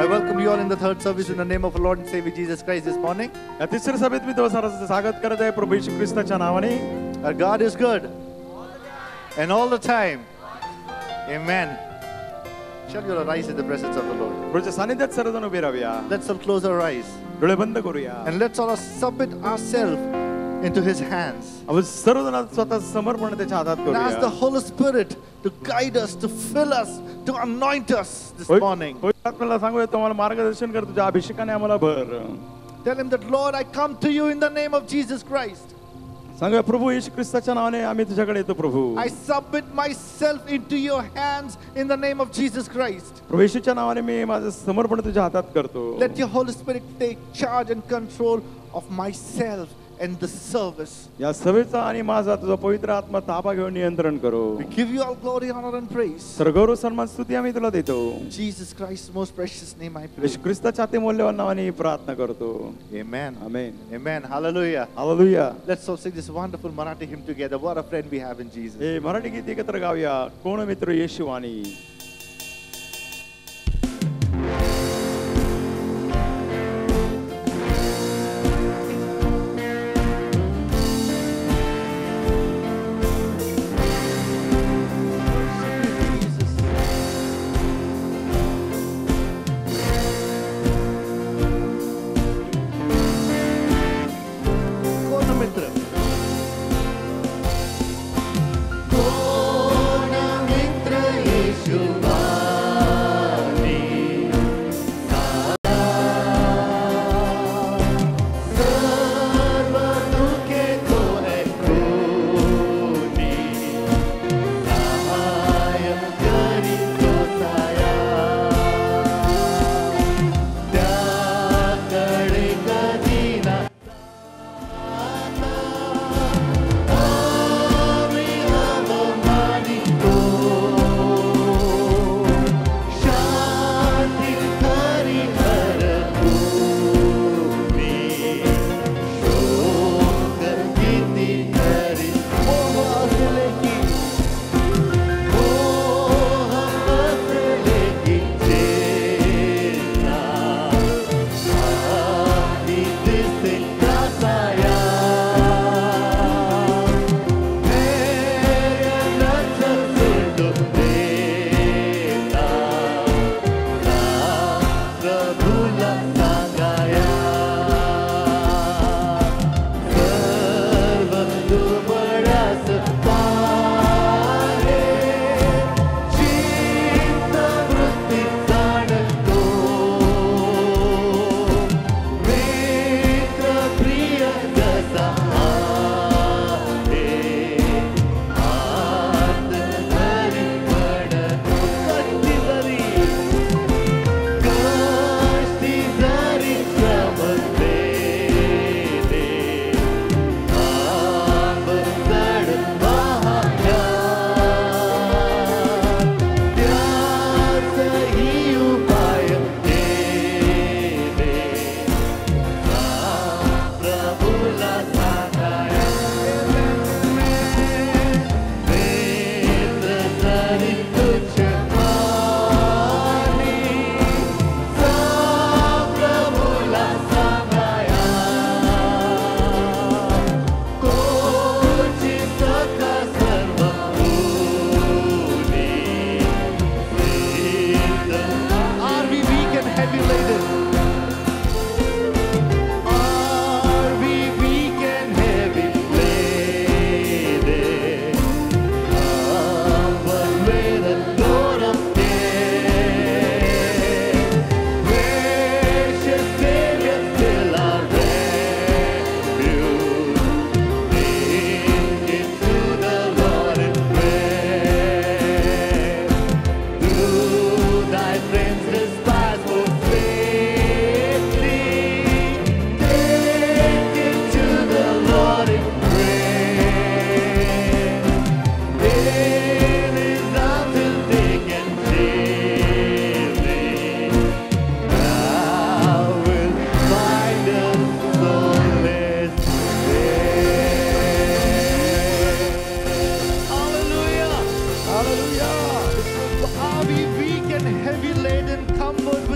welcome you all in the third service in the name of our Lord and Savior Jesus Christ this morning. या तिसऱ्या सभेत मी तुम्हाला साराचं स्वागत करत आहे प्रभू येशू ख्रिस्ताच्या नावाने. Our God is good and all the time. Amen. Shall we rise in the presence of the Lord? प्रभूच्या सानिध्यात सर्वजण उभे राहूया. Let's all close our eyes डोळे बंद करूया and let's all submit ourselves into His hands. आपण सर्वजण स्वतः समर्पण त्याच्या हातात And ask the करूया. Holy Spirit to guide us, to fill us, to anoint us this morning. आपल्याला सांगूया तुम्हाला मार्गदर्शन कर तुझ्या अभिषेकाने आम्हाला भर. Tell Him that, Lord, I come to you in the name of Jesus Christ. सांगूया प्रभू येशू ख्रिस्ताच्या नावाने आम्ही तुझ्याकडे येतो प्रभू. I submit myself into your hands in the name of Jesus Christ. प्रभू येशूच्या नावाने मी माझं समर्पण तुझ्या हातात करतो. Let your Holy Spirit take charge and control of myself and the service. या सभेचा आणि माझा तुझा पवित्र आत्मा ताबा घेऊन नियंत्रण करो. We give you all glory, honor and praise. सर्वगौरव सन्मान स्तुती आम्ही तुला देतो. Jesus Christ's most precious name I pray. येशू ख्रिस्ताच्या अति मौल्यवान नावाने प्रार्थना करतो. Amen. Amen. Amen. Hallelujah. Hallelujah. Let's all sing this wonderful Marathi hymn together. What a friend we have in Jesus. हे मराठी गीत एकत्र गाऊया. कोण मित्र येशू वाणी.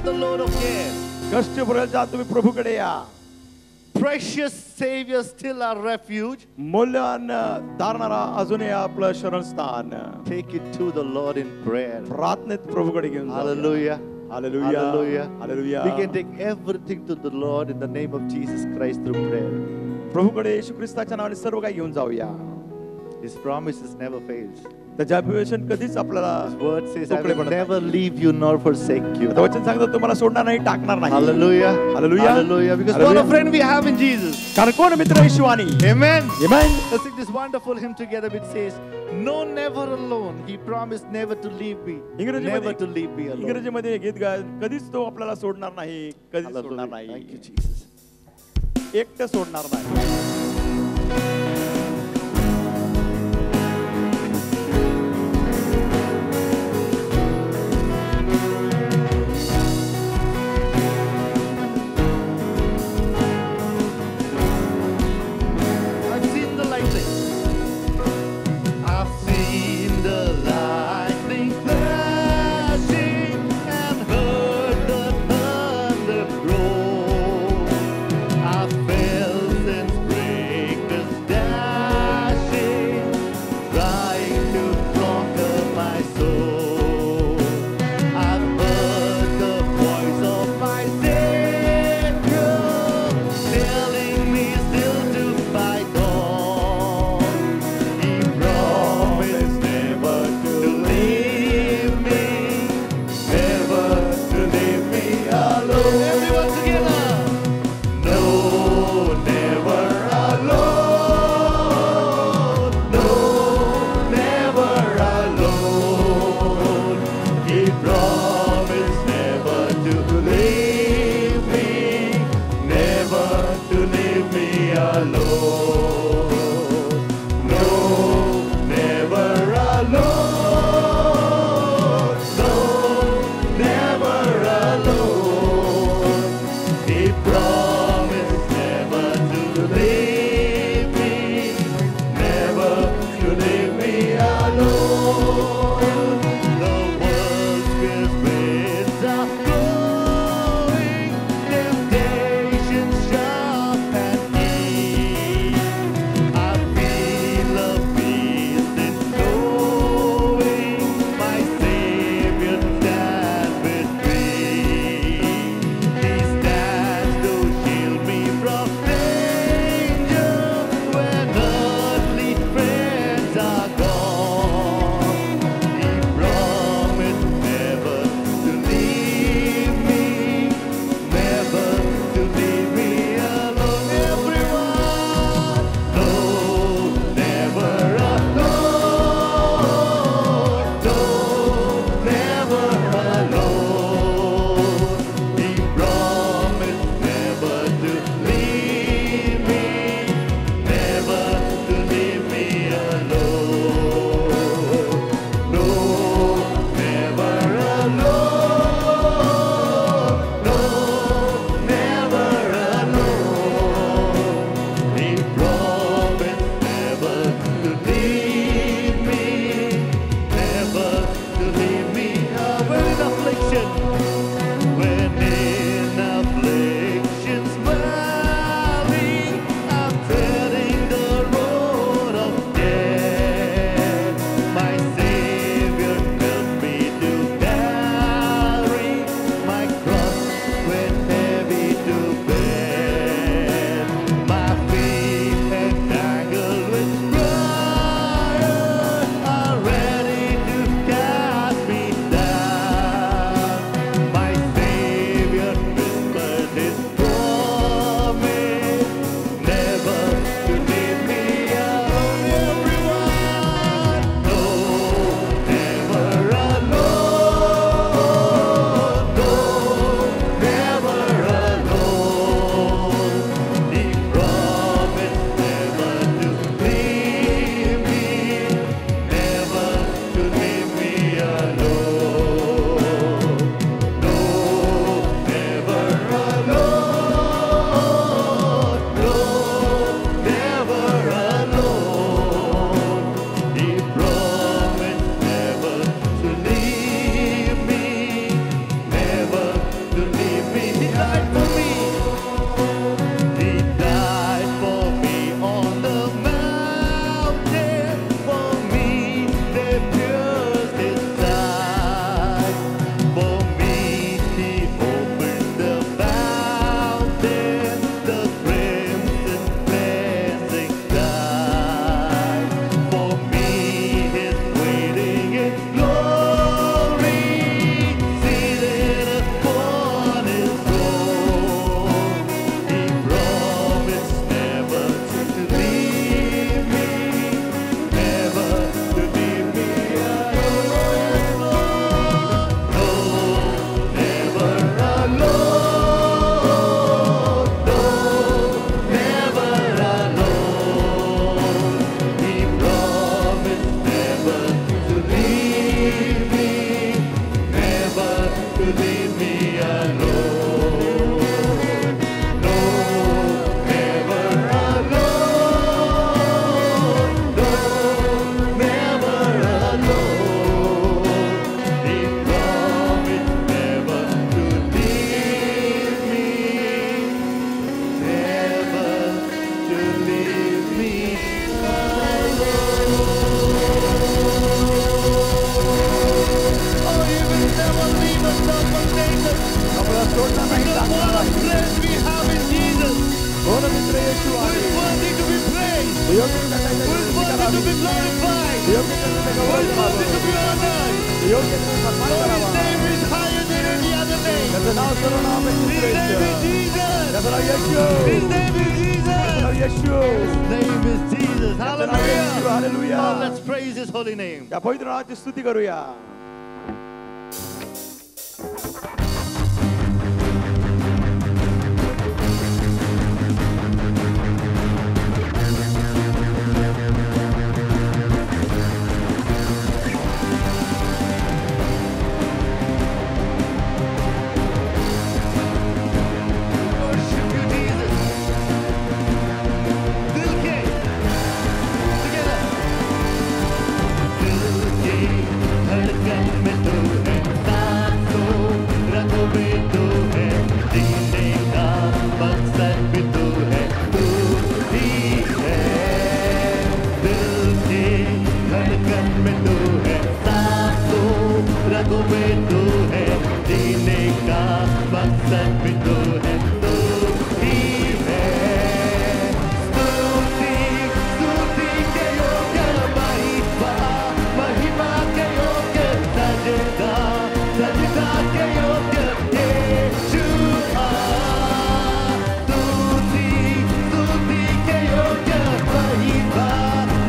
the Lord again. कष्ट भरेल जा तुम्ही प्रभूकडे या. Precious Savior, still our refuge. मूल्यवान धारणारा अजूनही आपलं शरणस्थान. Take it to the Lord in prayer. प्रार्थनेत प्रभूकडे घेऊन जा. Hallelujah. Hallelujah. Hallelujah. Hallelujah. We can take everything to the Lord in the name of Jesus Christ through prayer. प्रभूकडे येशू ख्रिस्ताच्या नावाने सर्व काही घेऊन जाऊया. His promises never fails. त्याचे अभिवचन कधीच आपल्याला His word says, I तुकडे will पडत never leave you nor forsake you. आता वचन सांगतो तुम्हाला सोडणार नाही, टाकणार नाही. Hallelujah. Hallelujah. Hallelujah. Because what Hallelujah. a friend we have in Jesus. कारण कोण मित्र येशू आणि Amen. Amen. Let's sing this wonderful hymn together which says, No, never alone. He promised never to leave me. Never to leave me alone. इंग्रजीमध्ये गीत गाय कधीच तो आपल्याला सोडणार नाही, कधीच सोडणार Hallelujah. नाही. Thank you, Jesus. एकटं सोडणार नाही. I've seen the lightning. I've seen the lightning flashing and heard the thunder roll. I felt since breakers dashing, trying to conquer my soul. I've heard the voice of my Savior telling me still to fight on. He promised never to leave me, never to leave me alone. Everyone together. No, never alone. No, never alone. He promised never to leave me, never to leave me alone. No, never alone. No, never alone. He promised never to leave me, never to leave me alone. The world's fears winds are योग्य त्याच्या Who is स्तुती worthy करावी. to be glorified? योग्य त्याचा Who Gaurav is worthy to करावा. be honored? योग्य त्याचा सन्मान For his करावा. name is higher than any other name. त्याचं नाव सर्व नावापेक्षा His name is श्रेष्ठ. Jesus. त्याचं नाव येशू. His name is त्याचं नाव Jesus. Yeshu. His name is Jesus. त्याचं नाव येशू. Hallelujah. Hallelujah. Oh, let's praise his holy name. त्या पवित्र नावाची स्तुती करूया. Worship you, Jesus. दिल के together. दिल की धड़कन में तू है, सांसों रगों में तू है, जीने का मकसद भी तू है, तू ही है। दिल की धड़कन में तू है, सांसों रगों में तू है, जीने का मकसद भी तू है, तू ही है। स्तुति स्तुति के योग्य महिमा महिमा के योग्य सजदा सजदा के योग्य यीशुआ। स्तुति स्तुति के योग्य महिमा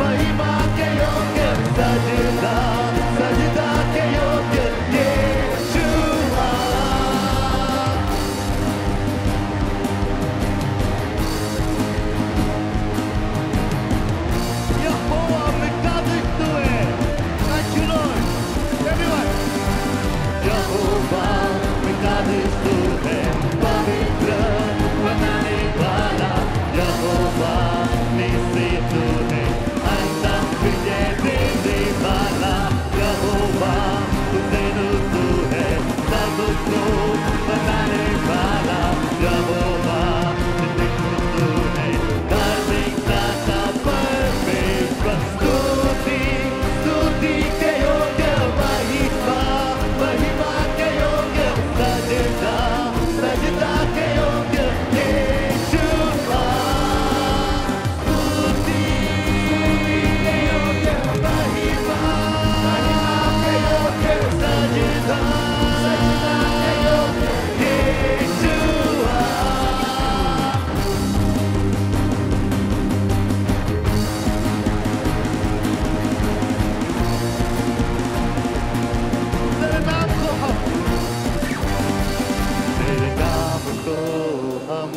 महिमा के योग्य सजदा सजदा के योग्य यीशुआ। Yehovah Mikadosh tu hai. Thank you, Lord. Everyone. Yehovah Mikadosh tu hai. पवित्र बनाने वाला Yehovah निस्सी तू है. अंत विजय देने वाला Yehovah तुझे तू है. सबको बनाने वाला Yehovah तुझे तू है. धार्मिकता का परमेश्वर स्तुति स्तुति के योग्य महिमा महिमा के योग्य सजदा सजदा के योग्य यीशुआ। स्तुति के योग्य महिमा महिमा के योग्य सजदा सजदा के योग्य यीशुआ। तेरे नाम को हम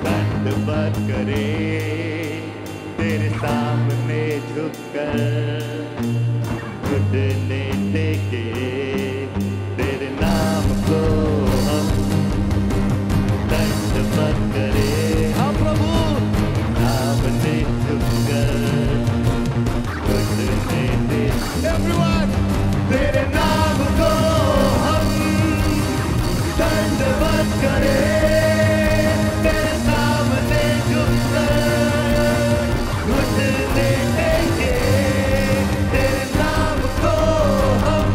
दंडवत करें, तेरे सामने झुककर घुटने टेके, तेरे नाम को हम दंडवत करें। हाँ प्रभु सामने झुककर घुटने टेके। Everyone, तेरे नाम को हम दंडवत करें, तेरे सामने झुककर घुटने टेके, तेरे नाम को हम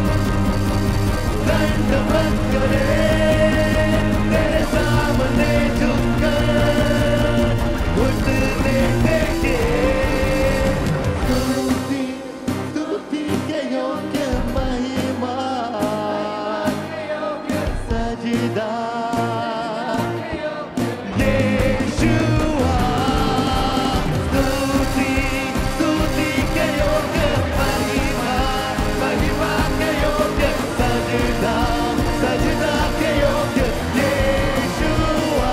दंडवत करें, तेरे सामने झुककर घुटने टेके। स्तुति स्तुति के योग्य महिमा सजदा यीशुआ। स्तुति स्तुति के योग्य महिमा महिमा के योग्य सजदा सजदा के योग्य यीशुआ।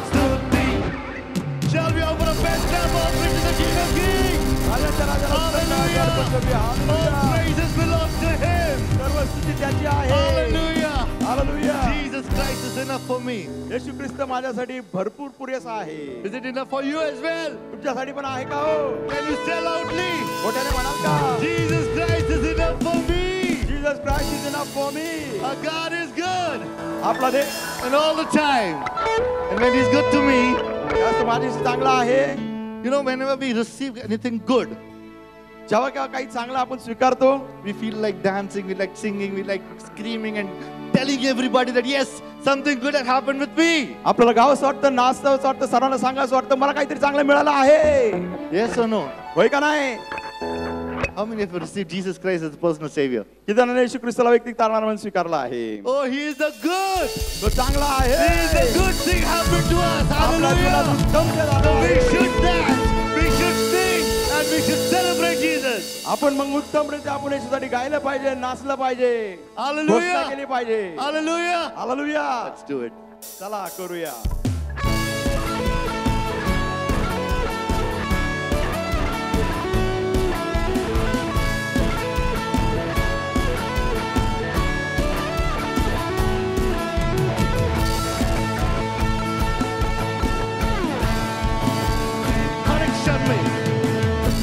स्तुति। Shall we offer a best clap offering to the King of Kings? राजाच्या राजाला स्तुती अर्पण करूया. All hallelujah. praises belong to Him. सर्व स्तुती त्याची आहे. Hallelujah. Hallelujah. Jesus Christ is enough for me. येशू ख्रिस्त माझ्यासाठी भरपूर पुरेसा आहे. Is it enough for you as well? तुमच्यासाठी पण आहे का हो? Can you say loudly? मोठ्याने म्हणाल का? Jesus Christ is enough for me. Jesus Christ is enough for me. Our God is good आपला देव and all the time. And when He's good to me, जास्त माझ्याशी चांगला आहे. you know, whenever we receive anything good, जेव्हा केव्हा काही चांगलं आपण स्वीकारतो, we feel like dancing, we like singing, we like screaming and telling everybody that yes, something good had happened with me. आपल्याला गावंसं वाटतं, नाचतं वाटतं, सर्वांना सांगायचं वाटतं, मला काहीतरी चांगलं मिळालं आहे. Yes or no? होय का नाही? How many of you received Jesus Christ as a personal savior? किती जणांनी येशू ख्रिस्ताला वैयक्तिक तारणारा म्हणून स्वीकारला आहे? Oh, he is the good. तो चांगला आहे. The good thing happened to us. आपल्या जीवनात Hallelujah. उत्तम जे झालं So we आहे. should dance, we should sing, and we should celebrate Jesus. आपण मग उत्तमरित्या आपण येशूसाठी गायलं पाहिजे, नाचलं पाहिजे, Hallelujah. घोषणा केली पाहिजे. Hallelujah. Hallelujah. Let's do it. चला करूया.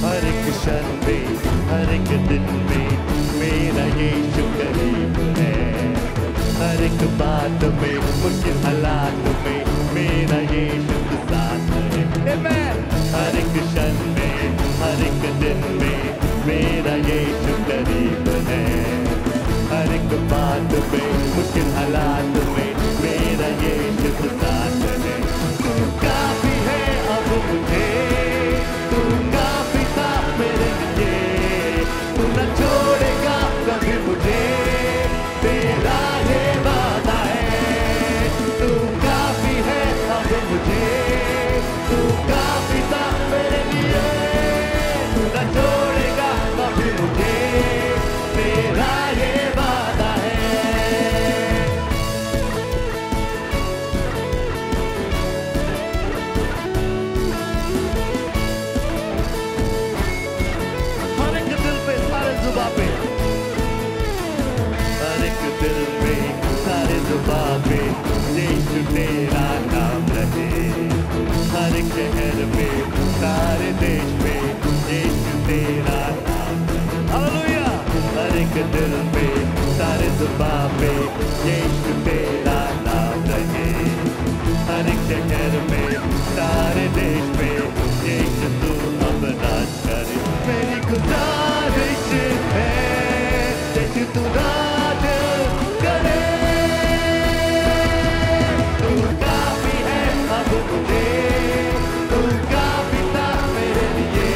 हर एक क्षण में, हर एक दिन में मेरा यीशु करीब है. हर एक बात में, मुश्किल हालात में मेरा यीशु साथ है. Amen. हर एक क्षण में, हर एक दिन में मेरा यीशु करीब है. हर एक बात में, मुश्किल हालात में मेरा यीशु साथ है. तू काफी है अब मुझे, तू काफी था मेरे लिए. तू न छोड़ेगा कभी मुझे, तेरा ये वादा है. तू काफी है अब मुझे, तू काफी था मेरे लिए. तू न छोड़ेगा कभी मुझे, तेरा ये वादा है. हर एक दिल पे, सारे जुबां पे, हर एक दिल में, सारे जुबां पे यीशु तेरा नाम रहे. हर एक शहर में, सारे देश में यीशु तेरा नाम रहे. हालेलुया. हर एक दिल में, सारे जुबां पे यीशु तेरा नाम रहे. हर एक शहर में, सारे देश में यीशु तू अब राज करे. मेरी गुजारिश है यीशु तू राज करे. तू काफी है अब मुझे, तू काफी था मेरे लिए.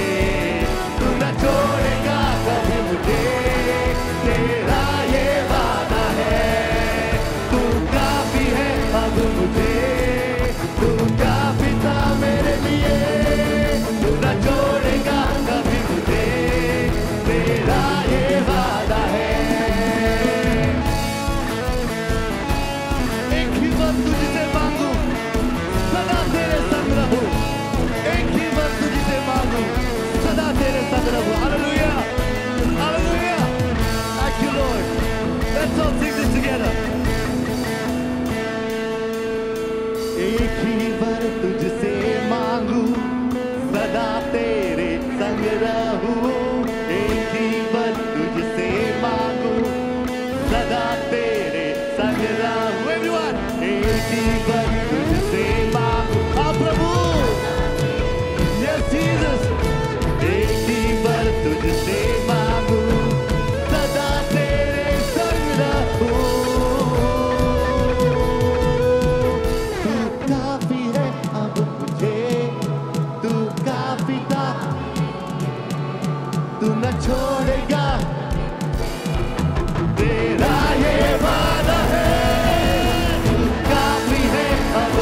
तू न छोड़ेगा कभी मुझे, तेरा ये वादा है. तू काफी है अब मुझे, तू काफी था मेरे लिए. तू न छोड़ेगा कभी मुझे, तेरा ये वादा है. एक ही बात तुझसे मांगू, सदा तेरे संग रहूं. एक ही बात तुझसे मांगू, सदा तेरे संग रहूं. Hallelujah. Hallelujah. Thank you, Lord. Let's all sing this together. एक ही बार तुझसे मांगू, सदा तेरे संग रहूं. एक ही बार तुझसे मांगू, सदा तेरे संग रहूं. Everyone. एक ही बार तुझसे मांगू. हाँ प्रभु. Yes Jesus. एक ही बार तुझसे मांगू, सदा तेरे संग रहूं. तू काफी है अब मुझे, तू काफी था. तू न छोड़ेगा, तेरा ये वादा है. तू काफी है अब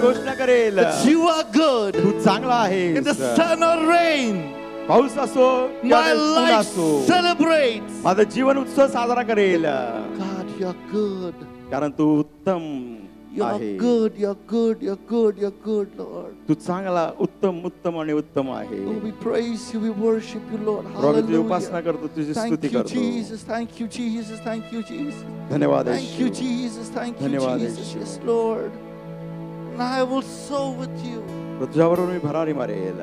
घोषणा करेल that you are good. तू चांगला आहेस. In the sun or rain, पाऊस असो किंवा my ऊन life असो, celebrates. माझं जीवन उत्सव साजरा करेल. God, you're good. कारण तू उत्तम You're आहे. good, you're good, you're good, you're good, Lord. तू चांगला उत्तम उत्तम आणि उत्तम आहे. Oh, we praise you, we worship you, Lord. प्रभू तुझी उपासना Hallelujah. करतो, तुझी Thank स्तुती you, करतो. Jesus. Thank you, Jesus. Thank you, Jesus. धन्यवाद Thank you, Yeshu. Jesus. Thank you, धन्यवाद Jesus. Yeshu. Yes, Lord. And I will sow with you. तुझ्याबरोबर मी भरारी मारेल.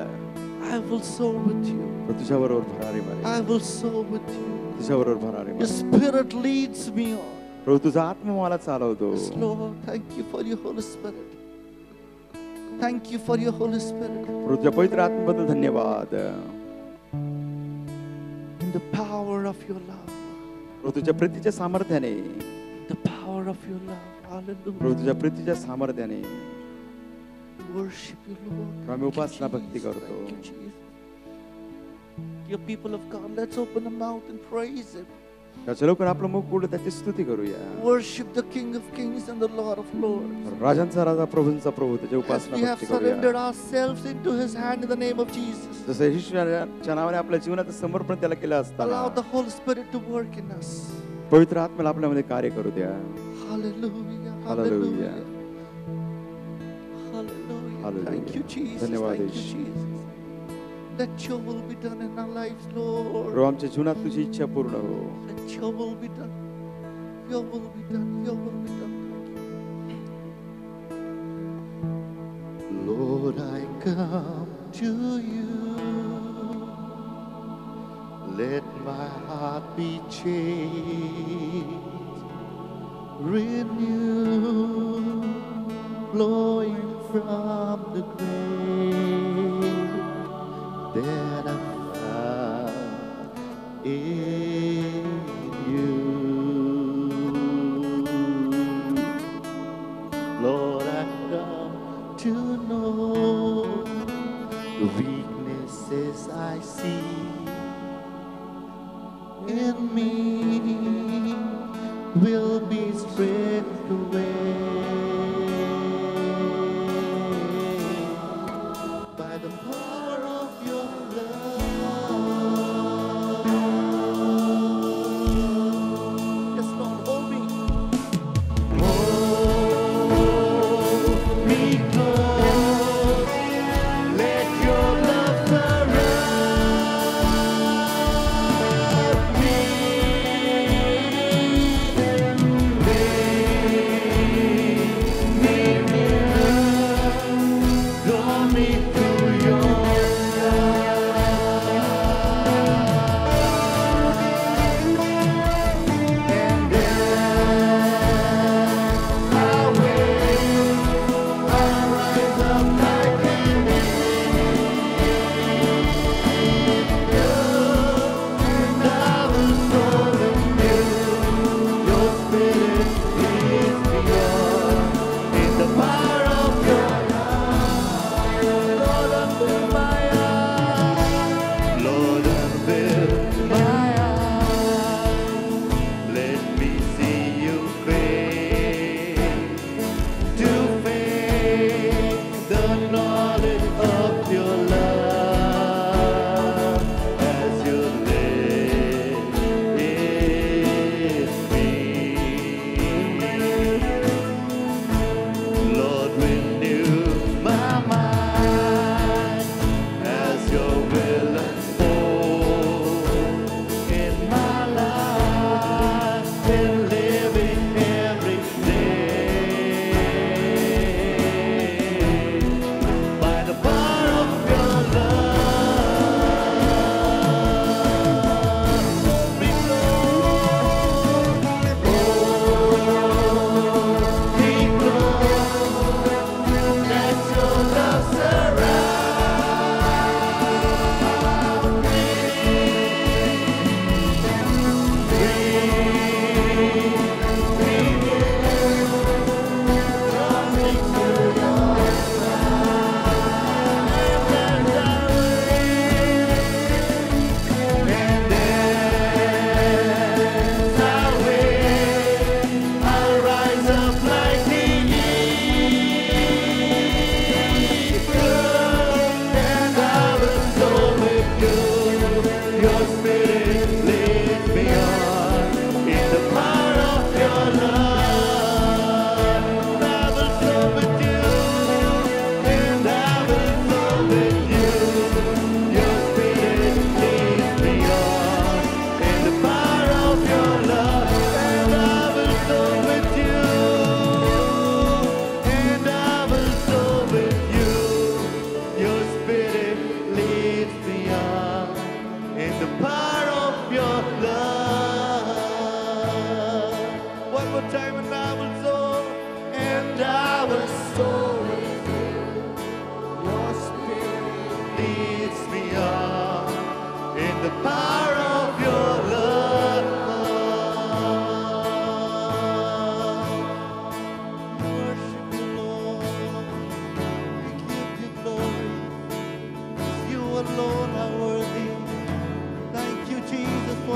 I will sow with you. तुझ्याबरोबर भरारी मारेल. I will sow with you. तुझ्याबरोबर भरारी Your मारेल. spirit leads me on. प्रभू तुझा आत्मा मला चालवतो. Yes, Lord. Thank you for your Holy Spirit. Thank you for your Holy Spirit. प्रभू तुझ्या पवित्र आत्म्याबद्दल धन्यवाद. In the power of your love. प्रभू तुझ्या प्रीतीच्या सामर्थ्याने, The power of your love. Prabhu Hallelujah. तुझ्या प्रीतीच्या सामर्थ्याने Worship you, Lord. आम्ही उपासना Thank you, भक्ती Jesus. करतो. Thank you, Jesus. Dear people of God, let's open the mouth and praise Him. त्याच्या लोक आपलं मुख उघडून त्याची स्तुती करूया. Worship the King of Kings and the Lord of Lords. राजांचा राजा प्रभूंचा प्रभू त्याची As उपासना we have भक्ती surrendered करूया. ourselves into His hand in the name of Jesus. जसं येशूच्या नावाने आपल्या जीवनाचं समर्पण त्याला केलं असताना Allow the Holy Spirit to work in us. पवित्र आत्म्याला आपल्यामध्ये कार्य करू द्या. Hallelujah. Hallelujah. Hallelujah. Hallelujah. Thank you, Jesus. धन्यवाद Thank you, Yeshu. Jesus. Let your will be done in our lives, Lord. प्रभू आमच्या जीवनात तुझी इच्छा पूर्ण हो. Let your will be done. Your will be done. Your will be done. Thank you. Lord, I come to you. Let my heart be changed. Renew, flowing from the grave that I found in you. Lord, I come to know the weaknesses I see in me will be stripped away by the power of your love. Yes, Lord, hold me. Hold me close. Let your love surround me. Make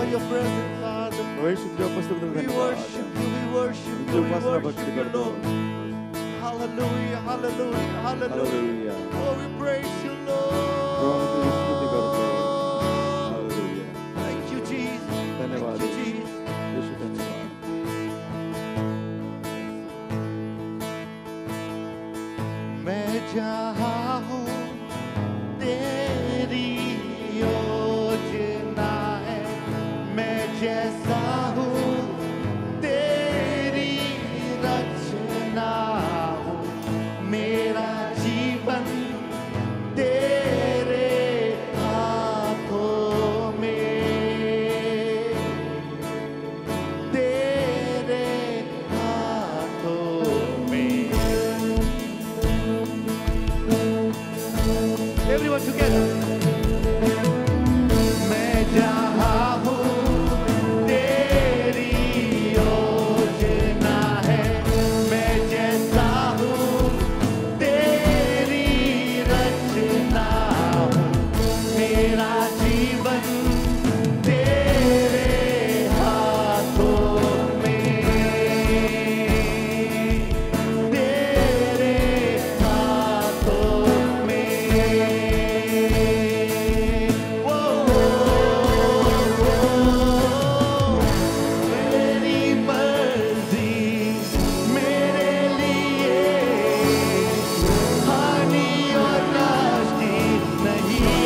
glorify your presence, Father. प्रभु तुझ्या उपस्थितीबद्दल We धन्यवाद. worship you, we worship तुझी you, we Upasana worship भक्ती you, करतो. Lord. Hallelujah, hallelujah, hallelujah. Hallelujah. Oh, we praise you, प्रभु आम्ही तुझी स्तुती करतो. Lord. Hallelujah. Thank you, Jesus. धन्यवाद. Thank you, Jesus. येशू धन्यवाद. मैं जहाँ हूँ तेरी योजना है, मैं जैसा हूँ तेरी रचना हूँ, मेरा जीवन तेरे हाथों में, तेरे हाथों में. Everyone together. मैं जहाँ हूँ तेरी योजना है, मैं जैसा हूँ तेरी रचना हूँ, मेरा जीवन तेरे हाथों में, तेरे हाथों में. मेरी मर्जी मेरे लिए हानि और नाश की नहीं,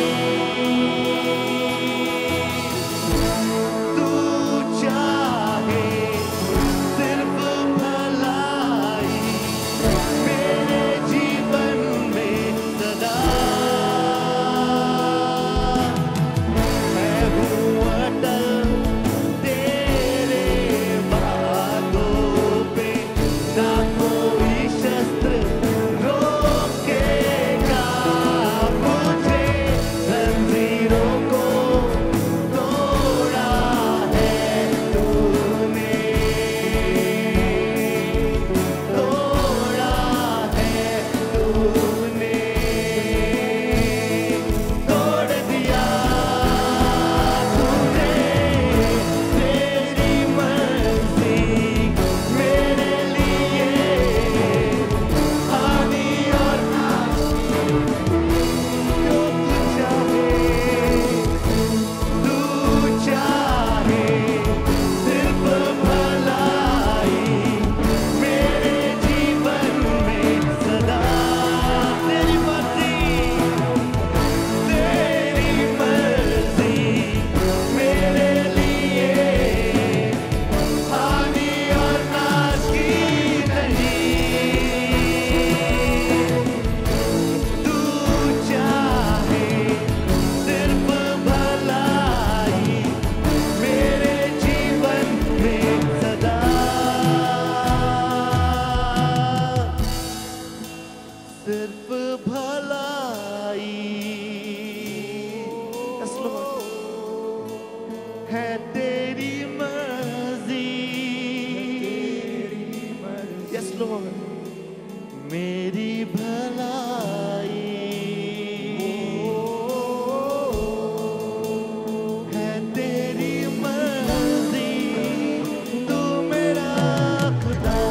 तू चाहे सिर्फ भलाई मेरे जीवन में सदा. मैं हूँ अटल तेरे वादों पे, ना कोई शस्त्र रोकेगा मुझे, जंजीरों को तोड़ा है तूने, तोड़ा है तूने, तोड़ दिया तूने. तेरी मर्जी मेरे लिए हानि और नाश, जो तू चाहे सिर्फ भलाई मेरे जीवन में सदा. तेरी मर्जी मेरे लिए हानि और नाश की नहीं, तू चाहे सिर्फ भलाई मेरे जीवन में सदा, सिर्फ भलाई. Yes, Lord. है तेरी मर्जी. Yes, Lord. मेरी भलाई है तेरी मर्जी. तू मेरा खुदा,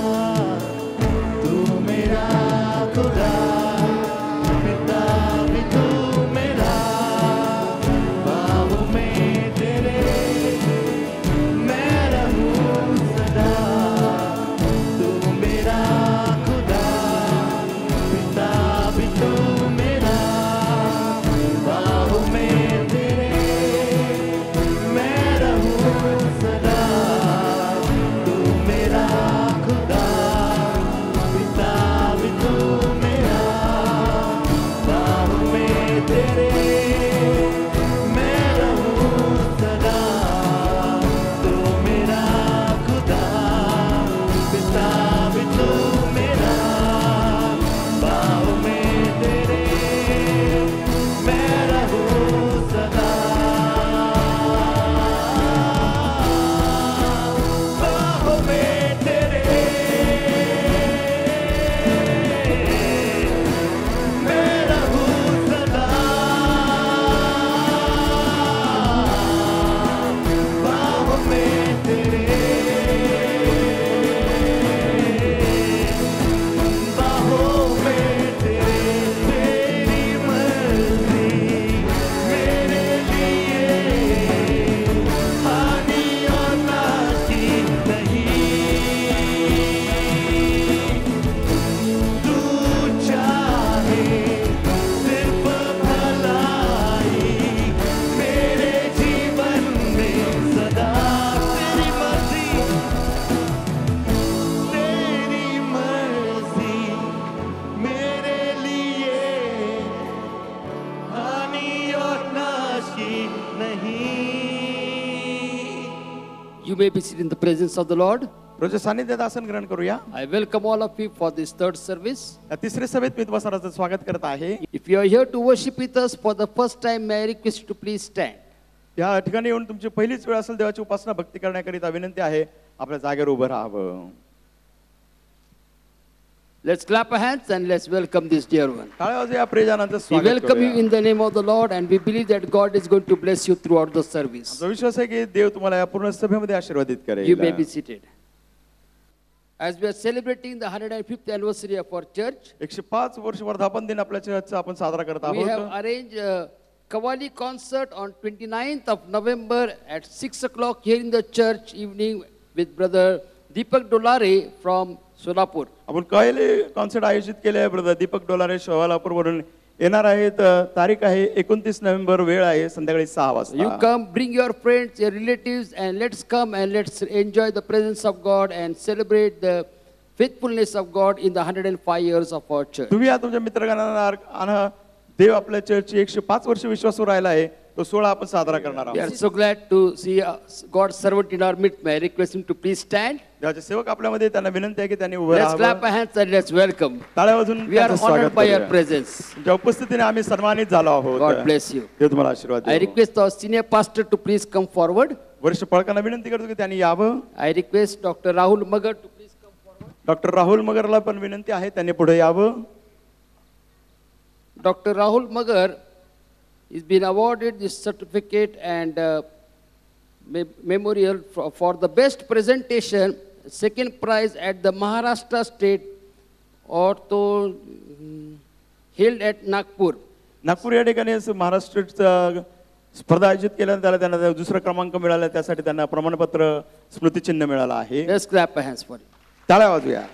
तू मेरा खुदा, पिता भी तू मेरा, बाहों में तेरे You may be seated in the presence of the Lord. प्रभूच्या सानिध्यात आसन ग्रहण करूया. I welcome all of you for this third service. या तिसऱ्या सभेत मी तुम्हा सर्वांचं स्वागत करत आहे. If you are here to worship with us for the first time, may I request you to please stand. या ठिकाणी येऊन तुमची पहिलीच वेळ असेल देवाची उपासना भक्ती करण्याकरिता विनंती आहे, आपल्या जागेवर उभं राहावं. Let's clap our hands and let's welcome this dear one. टाळ्या वाजवूया, प्रियजनांचं We स्वागत welcome you करूया. in the name of the Lord, and we believe that God is going to bless you throughout the service. आमचा विश्वास आहे की देव तुम्हाला या पूर्ण सभेमध्ये आशीर्वादित You may be करेल. seated. As we are celebrating the 105th anniversary of our church, 105 वर्ष वर्धापन दिन आपल्या चर्चचा आपण साजरा करत we have आहोत. arranged a Kavali concert on 29th of November at 6 o'clock here in the church evening with Brother Deepak Dolare from Solapur. आपण कळले कॉन्सर्ट आयोजित केले आहे. ब्रदर दीपक डोलारे शोलापूर वरून येणार आहेत. तारीख आहे 29 नोव्हेंबर, वेळ आहे संध्याकाळी 6 You वाजता. come, bring your friends, your relatives, and let's come and let's enjoy the presence of God and celebrate the faithfulness of God in the 105 years of our church. तुम्ही या तुमच्या मित्रगणांना आणा. देव आपल्या चर्चची 105 वर्ष विश्वासू राहिला आहे. तो 16 आपण साजरा करणार We are आहोत. so glad to see God's servant in our midst. May I request him to please stand? देवाचे सेवक आपल्यामध्ये, त्यांना विनंती आहे की त्यांनी उभं Let's clap राहावं. our hands and let's welcome. टाळ्या वाजवून We are त्यांचं honored स्वागत by your करूया. presence. तुमच्या उपस्थितीने आम्ही सन्मानित झालो आहोत. God bless you. देव तुम्हाला आशीर्वाद I देवो. request our senior pastor to please come forward. वर्ष पळकांना विनंती करतो की त्यांनी यावं. I request Dr. Rahul Magar to please come forward. Doctor Rahul मगरला पण विनंती आहे, त्यांनी पुढे यावं. Dr. Rahul Magar is been awarded this certificate and memorial for the best presentation, second prize at the Maharashtra State Ortho held at Nagpur. Nagpur या ठिकाणी महाराष्ट्र स्पर्धा आयोजित केल्यानंतर त्यांना दुसरा क्रमांक मिळाला. त्यासाठी त्यांना प्रमाणपत्र, स्मृतिचिन्ह मिळालं आहे. Let's clap our hands for it. टाळ्या वाजूया.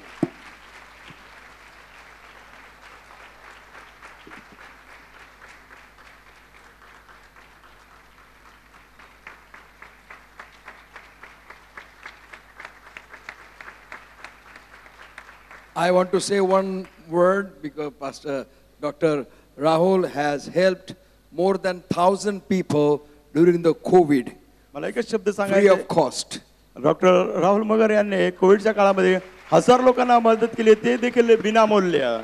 I want to say one word because Pastor Dr. Rahul has helped more than 1,000 people during the COVID मला एकच शब्द free सांगायचे. of cost. डॉक्टर राहुल मगर यांनी कोविडच्या काळामध्ये 1000 लोकांना मदत केली, ते देखील विनामूल्य.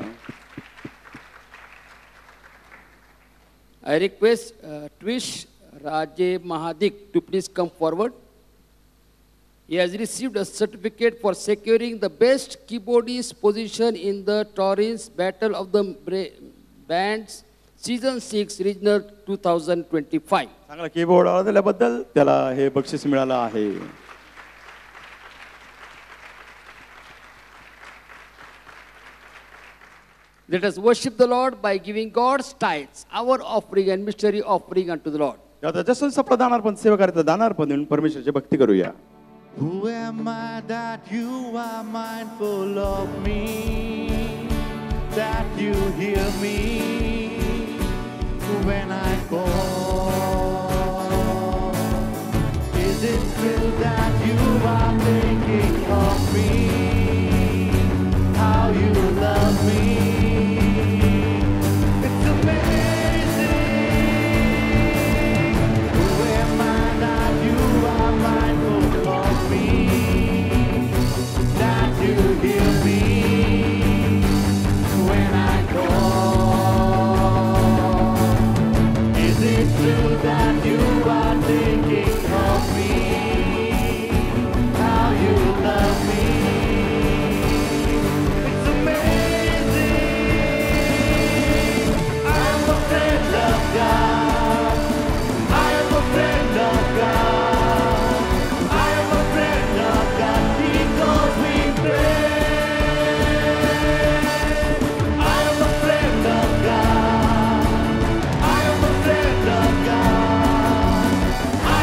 I request Twish Raje Mahadik to please come forward. He has received a certificate for securing the best keyboardist position in the Torrens Battle of the Bands Season 6 Regional 2025. चांगला कीबोर्ड दिल्याबद्दल त्याला हे बक्षीस मिळालं आहे. Let us worship the Lord by giving God's tithes, our offering and mystery offering unto the Lord. आता जसं दानार्पण सेवा करायचं दानार्पण देऊन परमेश्वराची भक्ती करूया. Who am I that you are mindful of me, that you hear me when I call? Is it true that you are thinking of me, how you love me? It's amazing. Who am I that you are mindful of me, that you hear me when I call? Is it true that you are thinking of me, how you love me? It's amazing. I'm a friend of God. I am a friend of God. I am a friend of God because we pray. I am a friend of God. I am a friend of God. I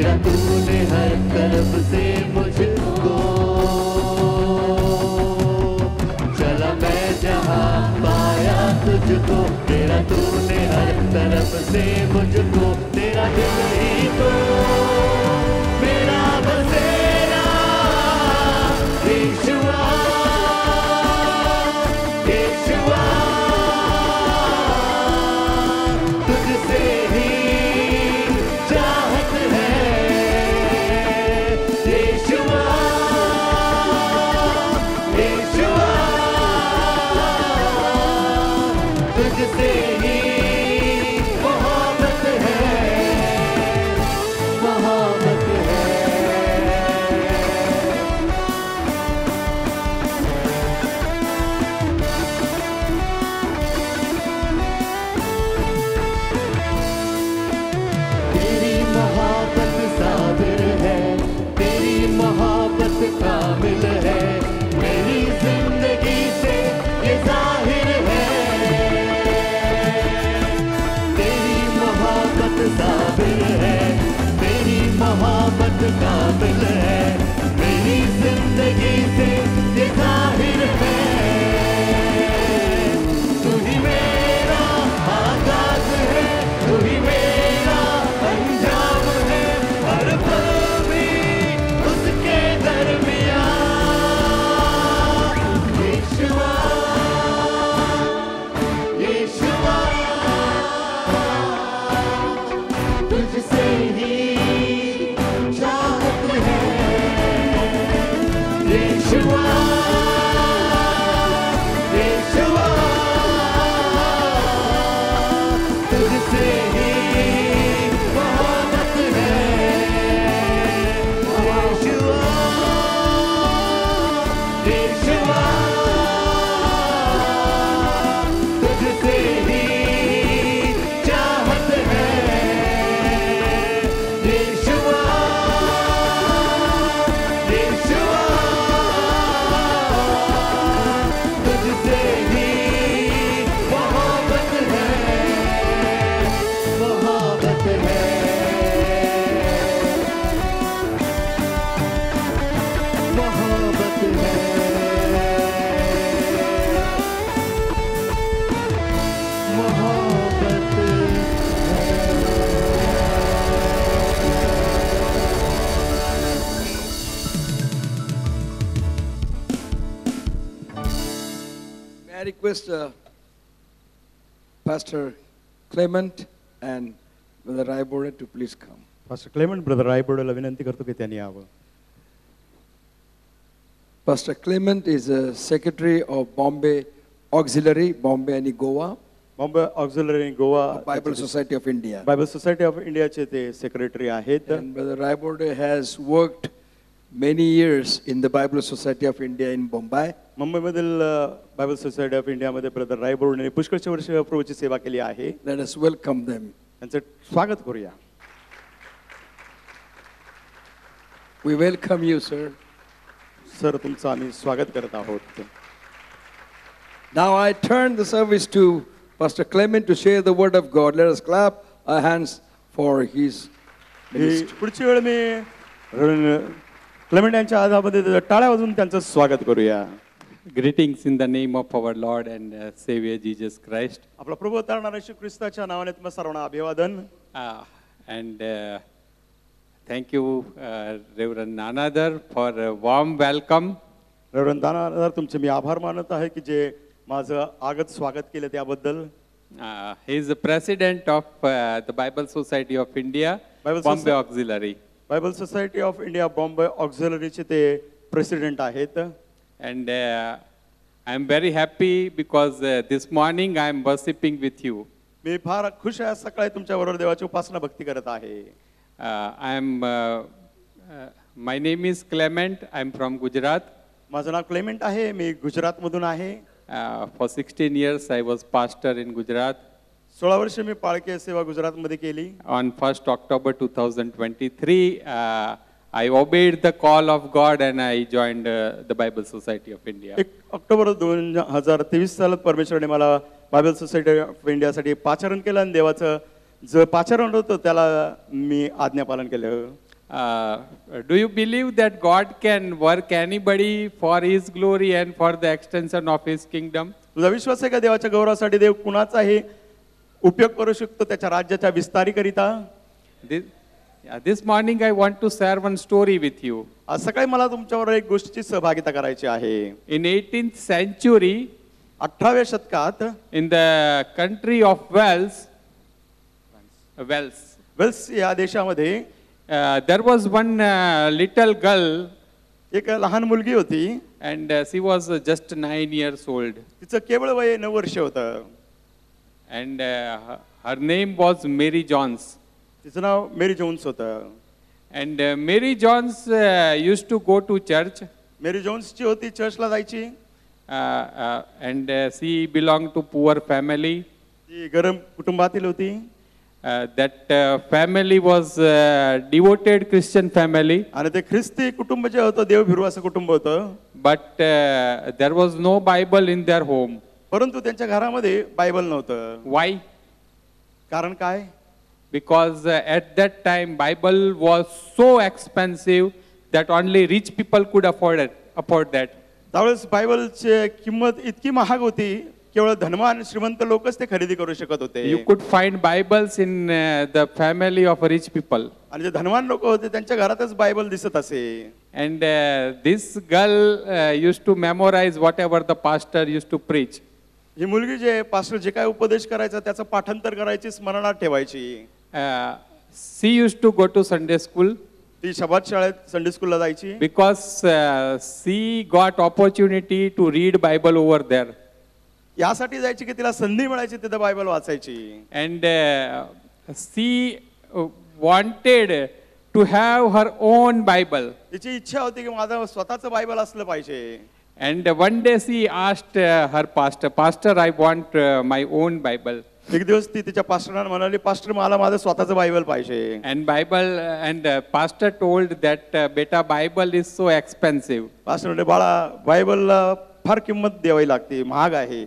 तेरा तूने हर तरफ से मुझको, चला मैं जहाँ पाया तुझको, तेरा तूने हर तरफ से मुझको, तेरा दिल ही तो मेरा बसेरा यीशुआ, यीशुआ, तुझसे ही चाहत है यीशुआ, यीशुआ, तुझसे ही मोहब्बत है, मोहब्बत है। तेरी मोहब्बत साबिर है, तेरी मोहब्बत कामिल है, मेरी जिंदगी से ये जाहिर है। तेरी मोहब्बत साबिर है, तेरी मोहब्बत कामिल है, मेरी जिंदगी से ये जाहिर है। तू ही मेरा आगाज है, तू ही मेरा अंजाम है, हर पल भी उसके दरमियां यीशुआ, यीशुआ, तुझसे ही चाहत है यीशुआ, यीशुआ, तुझसे ही मोहब्बत है यीशुआ, यीशुआ, तुझसे ही चाहत है यीशुआ, यीशुआ, तुझसे ही मोहब्बत है, मोहब्बत है, मोहब्बत है, मोहब्बत May I request Pastor Clement and Brother Raibore to please come. Pastor Clement brother रायबोडेला विनंती करतो की त्यांनी यावं. Pastor Clement is a secretary of Bombay Auxiliary, Bombay and Goa, Bombay auxiliary Goa Bible Society of India. Bible society of इंडियाचे ते secretary आहेत. And Brother Raibore has worked many years in the Bible Society of India in Bombay. मुंबईमधील Bible society of इंडियामध्ये brother रायबोर्डने पुष्कळशे वर्ष प्रभूची सेवा केली आहे. Let us welcome them. त्यांचं स्वागत करूया. We welcome you, sir. Sir तुमचं आम्ही स्वागत करत आहोत. Now I turn the service to Pastor Clement to share the word of God. Let us clap our hands for his ministry. पुढची वेळ मी क्लेमेंट यांच्या आधामध्ये टाळ्या वाजवून त्यांचं स्वागत करूया. Greetings in the name of our Lord and Savior Jesus Christ. आपला प्रभू तारणारा येशू ख्रिस्ताच्या नावाने तुम्हाला सर्वांना अभिवादन. And thank you, Reverend Nanadar, for a warm welcome. Reverend Danadar तुमचे मी आभार मानत आहे की जे माझं आगत स्वागत केलं त्याबद्दल. He is the president of the Bible Society of India, Bible Bombay Soci- Auxiliary. Bible society of India Bombay ऑक्झिलरीचे ते प्रेसिडेंट आहेत. And I am very happy because this morning I am worshiping with you. मी फार खुश आहे सकाळी तुमच्या बरोबर देवाची उपासना भक्ती करत आहे. My name is Clement. I am from Gujarat. माझं नाव क्लेमेंट आहे. मी गुजरातमधून आहे. For 16 years I was pastor in Gujarat. 16 वर्ष मी पाळकीय सेवा गुजरातमध्ये केली. On 1st October 2023, I obeyed the call of God and I joined the Bible Society of India. 1 October 2023 सालात परमेश्वराने मला बायबल सोसायटी ऑफ इंडियासाठी पाचारण केलं आणि देवाचं जे पाचारण होतं त्याला मी आज्ञापालन केलं. do you believe that God can work anybody for His glory and for the extension of His kingdom? तुझा विश्वास आहे का देवाच्या गौरवासाठी देव कुणाचाही उपयोग करू शकतो त्याच्या राज्याच्या विस्तारीकरिता? This morning I want to share one story with you. आज सकाळी मला तुमच्यावर एक गोष्टीची सहभागिता करायची आहे. In 18th century, 18व्या शतकात in the country of Wales, Wales या देशामध्ये there was one little girl, एक लहान मुलगी होती. and she was just 9 years old, तिचं केवळ वय 9 वर्ष होतं. and her name was Mary Jones. तिचं नाव मेरी जोन्स होतं. And Mary Jones used to go to church, मेरी जोन्सची होती, चर्चला जायची. and she belonged to poor family. ती गरम कुटुंबातील होती. That family was devoted Christian family, आणि ते ख्रिस्ती कुटुंब जे होतं देवभिरू असं कुटुंब होतं. but there was no Bible in their home. परंतु त्यांच्या घरामध्ये बायबल नव्हतं. Why? कारण काय? Because at that time Bible was so expensive that only rich people could afford that. त्यावेळेस बायबलची किंमत इतकी महाग होती, केवळ धनवान श्रीमंत लोकच ते खरेदी करू शकत होते. You could find Bibles in the family of rich people. आणि जे धनवान लोक होते त्यांच्या घरातच बायबल दिसत असे. And this girl used to memorize whatever the pastor used to preach. ही मुलगी जे पास्टर जे काय उपदेश करायचा त्याचं पाठांतर करायची, स्मरणात ठेवायची. She used to go to Sunday school ती शबात शाळेत संडे स्कूलला जायची. because she got opportunity to read Bible over there. यासाठी जायची की तिला संधी मिळायची तिथं बायबल वाचायची. And she wanted to have her own Bible. तिची इच्छा होती की माझं स्वतःचं बायबल असलं पाहिजे. And one day she asked her pastor, I want my own Bible. एक दिवस ती तिच्या पास्टरांना म्हणाली, पास्टर मला माझं स्वतःचं बायबल पाहिजे. And pastor told that beta Bible is so expensive. Pastor म्हणले, बाळा बायबलला फार किंमत द्यावी लागते, महाग आहे.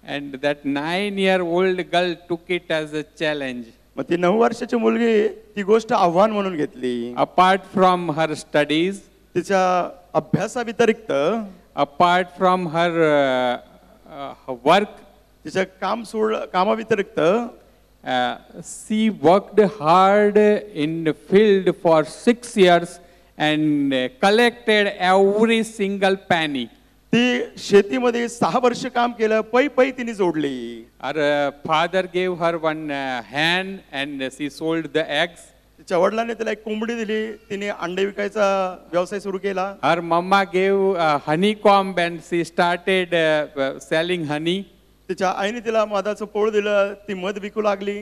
And that 9-year-old girl took it as a challenge. मग ती 9 वर्षाची मुलगी ती गोष्ट आव्हान म्हणून घेतली. Apart from her studies, तिच्या अभ्यासाव्यतिरिक्त, apart from her work, तिचं कामाव्यतिरिक्त she worked hard in the field for 6 years and collected every single penny. ती शेतीमध्ये 6 वर्ष काम केलं, पै तिने जोडली. Her father gave her one hen and she sold the eggs. तिच्या वडिलांनी तिला एक कोंबडी दिली, तिने अंडे विकायचा व्यवसाय सुरू केला. Her mama gave honeycomb and she started selling honey. तिच्या आईने तिला मधाचं पोळ दिलं, ती मध विकू लागली.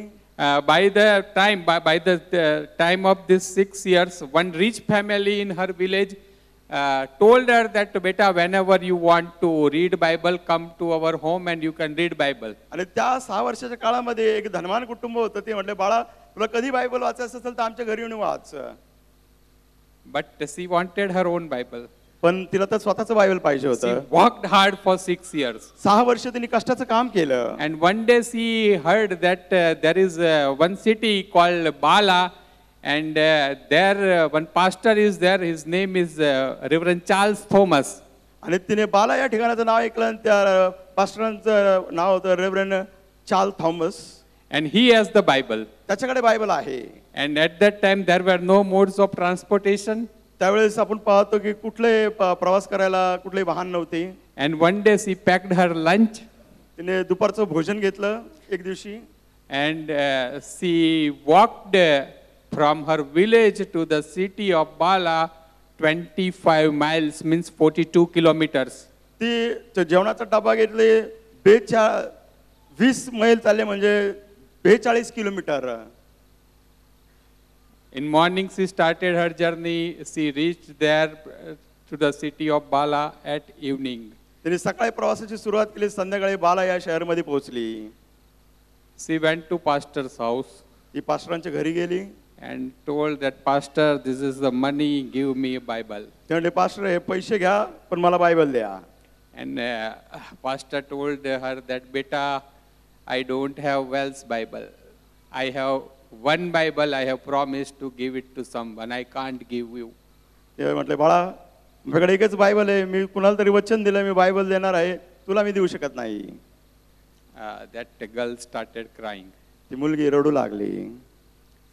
By the time of this 6 years, one rich family in her village told her that beta, whenever you want to read Bible, come to our home and you can read Bible. आणि त्या 6 वर्षाच्या काळामध्ये एक धनवान कुटुंब होतं. ते म्हटले, बाळा तुला कधी बायबल वाचायचं असेल तर आमच्या घरी येऊन watch. But she wanted her own Bible. पण तिला तर स्वतःचं बायबल पाहिजे She होतं. worked hard for 6 years. 6 वर्ष तिने कष्टाचं काम केलं. And one day she heard that there is one city called Bala, and there one pastor is there. His name is Reverend Charles Thomas. आणि तिने बाला या ठिकाणाचं नाव ऐकलं आणि त्या पास्टरांचं नाव होतं reverend Charles Thomas. And he has the Bible. त्याच्याकडे Bible आहे. And at that time there were no modes of transportation. त्यावेळेस आपण पाहतो की कुठले प्रवास करायला कुठले वाहन नव्हते. And one day she packed her lunch. तिने दुपारचं भोजन घेतलं एक दिवशी. And she walked from her village to the city of Bala 25 miles, means 42 kilometers. ती जेवणाचा डबा घेतले 20 मैल चालले म्हणजे 42 kilometre. In morning she started her journey. She reached there to the city of Bala at evening. तिने सकाळी प्रवासाची सुरुवात केली, संध्याकाळी बाला या शहरामध्ये पोहोचली. She went to pastor's house ती पास्टरांच्या घरी गेली. and told that pastor, this is the money, give me a Bible. ते म्हणले, पास्टर हे पैसे घ्या पण मला बायबल द्या. And pastor told her that beta, I don't have Wells Bible. I have one Bible I have promised to give it to someone. I can't give you. ते म्हटले बाळा माझ्याकडे एकच बायबल आहे, मी कुणाला तरी वचन दिलं मी बायबल देणार आहे, तुला मी देऊ शकत नाही. That girl started crying. ती मुलगी रडू लागली.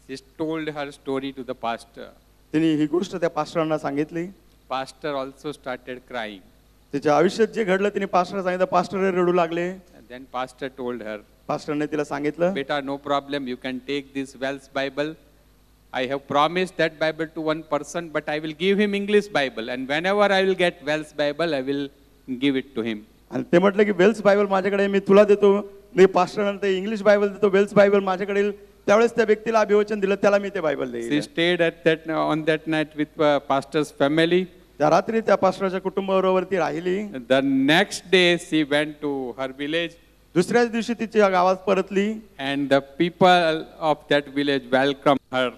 She told her story to the pastor. तिने ही गोष्ट त्या पास्टरांना सांगितली. Pastor also started crying. तिच्या आयुष्यात जे घडलं तिने पास्टरला सांगितलं, पास्टर रडू लागले. And then pastor told her, पास्टरने तिला सांगितलं, Beta, no problem, you can take this Welsh Bible. I have promised that Bible to one person, but I will give him English Bible. And whenever I will get Welsh Bible, I will give it to him. आणि ते म्हटलं की Wales Bible माझ्याकडे मी तुला देतो. मी पास्टरांना ते English Bible देतो, Wales Bible माझ्याकडे येईल. त्यावेळेस त्या व्यक्तीला अभिवचन दिलं, त्याला मी ते बायबल She देईल. stayed on that night with pastor's family. त्या रात्री त्या पास्टरच्या कुटुंबाबरोबर ती राहिली. The next day she went to her village, दुसऱ्याच दिवशी तिच्या गावात परतली. and the people of that village welcomed her.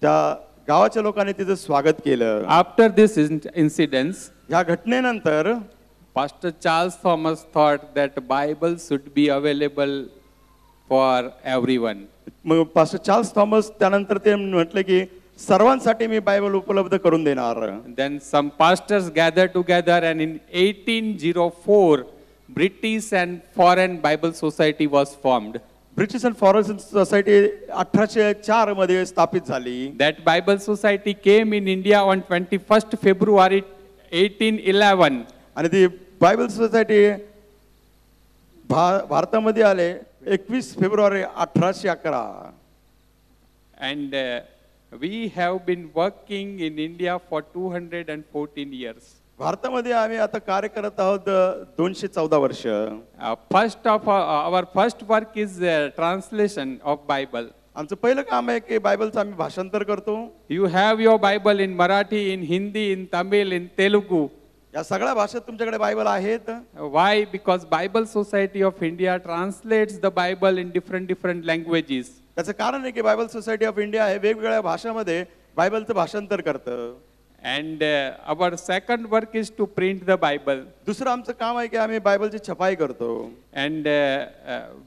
त्या गावाच्या लोकांनी तिचं स्वागत केलं. After this incident, या घटनेनंतर Pastor Charles Thomas thought that Bible should be available for everyone. Mug pastor Charles Thomas त्यानंतर ते म्हटले की सर्वांसाठी मी बायबल उपलब्ध करून देणार. Then some pastors gathered together, and in 1804, British and Foreign Bible Society was formed. British and foreign society 1804 मध्ये स्थापित झाली. That Bible Society came in India on 21st February 1811. आणि ती बायबल सोसायटी भारतामध्ये आले 21 February 1811. And we have been working in India for 214 years. भारतामध्ये आम्ही आता कार्य करत आहोत 214 वर्ष. Our first work is translation of Bible. आमचं पहिलं काम आहे की बायबलचं आम्ही भाषांतर करतो. You have your Bible in Marathi, in Hindi, in Tamil, in Telugu. या सगळ्या भाषेत तुमच्याकडे बायबल आहेत. Why? Because Bible Society of India translates the Bible in different languages. त्याचं कारण आहे की बायबल सोसायटी ऑफ इंडिया हे वेगवेगळ्या भाषांमध्ये बायबलचं भाषांतर करतं. And our second work is to print the Bible. दुसरं आमचं काम आहे की आम्ही बायबलची छपाई करतो. And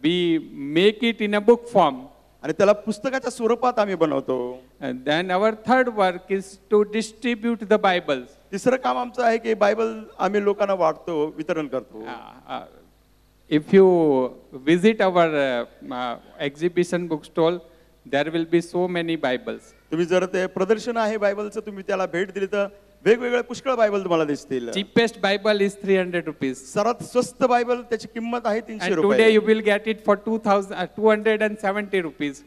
we make it in a book form. आणि त्याला पुस्तकाच्या स्वरूपात आम्ही बनवतो. And then our third work is to distribute the Bibles. तिसरं काम आमचं आहे की बायबल आम्ही लोकांना वाटतो, वितरण करतो. If you visit our exhibition bookstall, there will be so many Bibles. तुम्ही जर ते प्रदर्शन आहे बायबलचं तुम्ही त्याला भेट दिली तर वेगवेगळे पुष्कळ बायबल तुम्हाला दिसतील. Cheapest Bible is 300 rupees. सर्वात स्वस्त बायबल त्याची किंमत आहे 300 And today रुपये. you will get it for 270 rupees.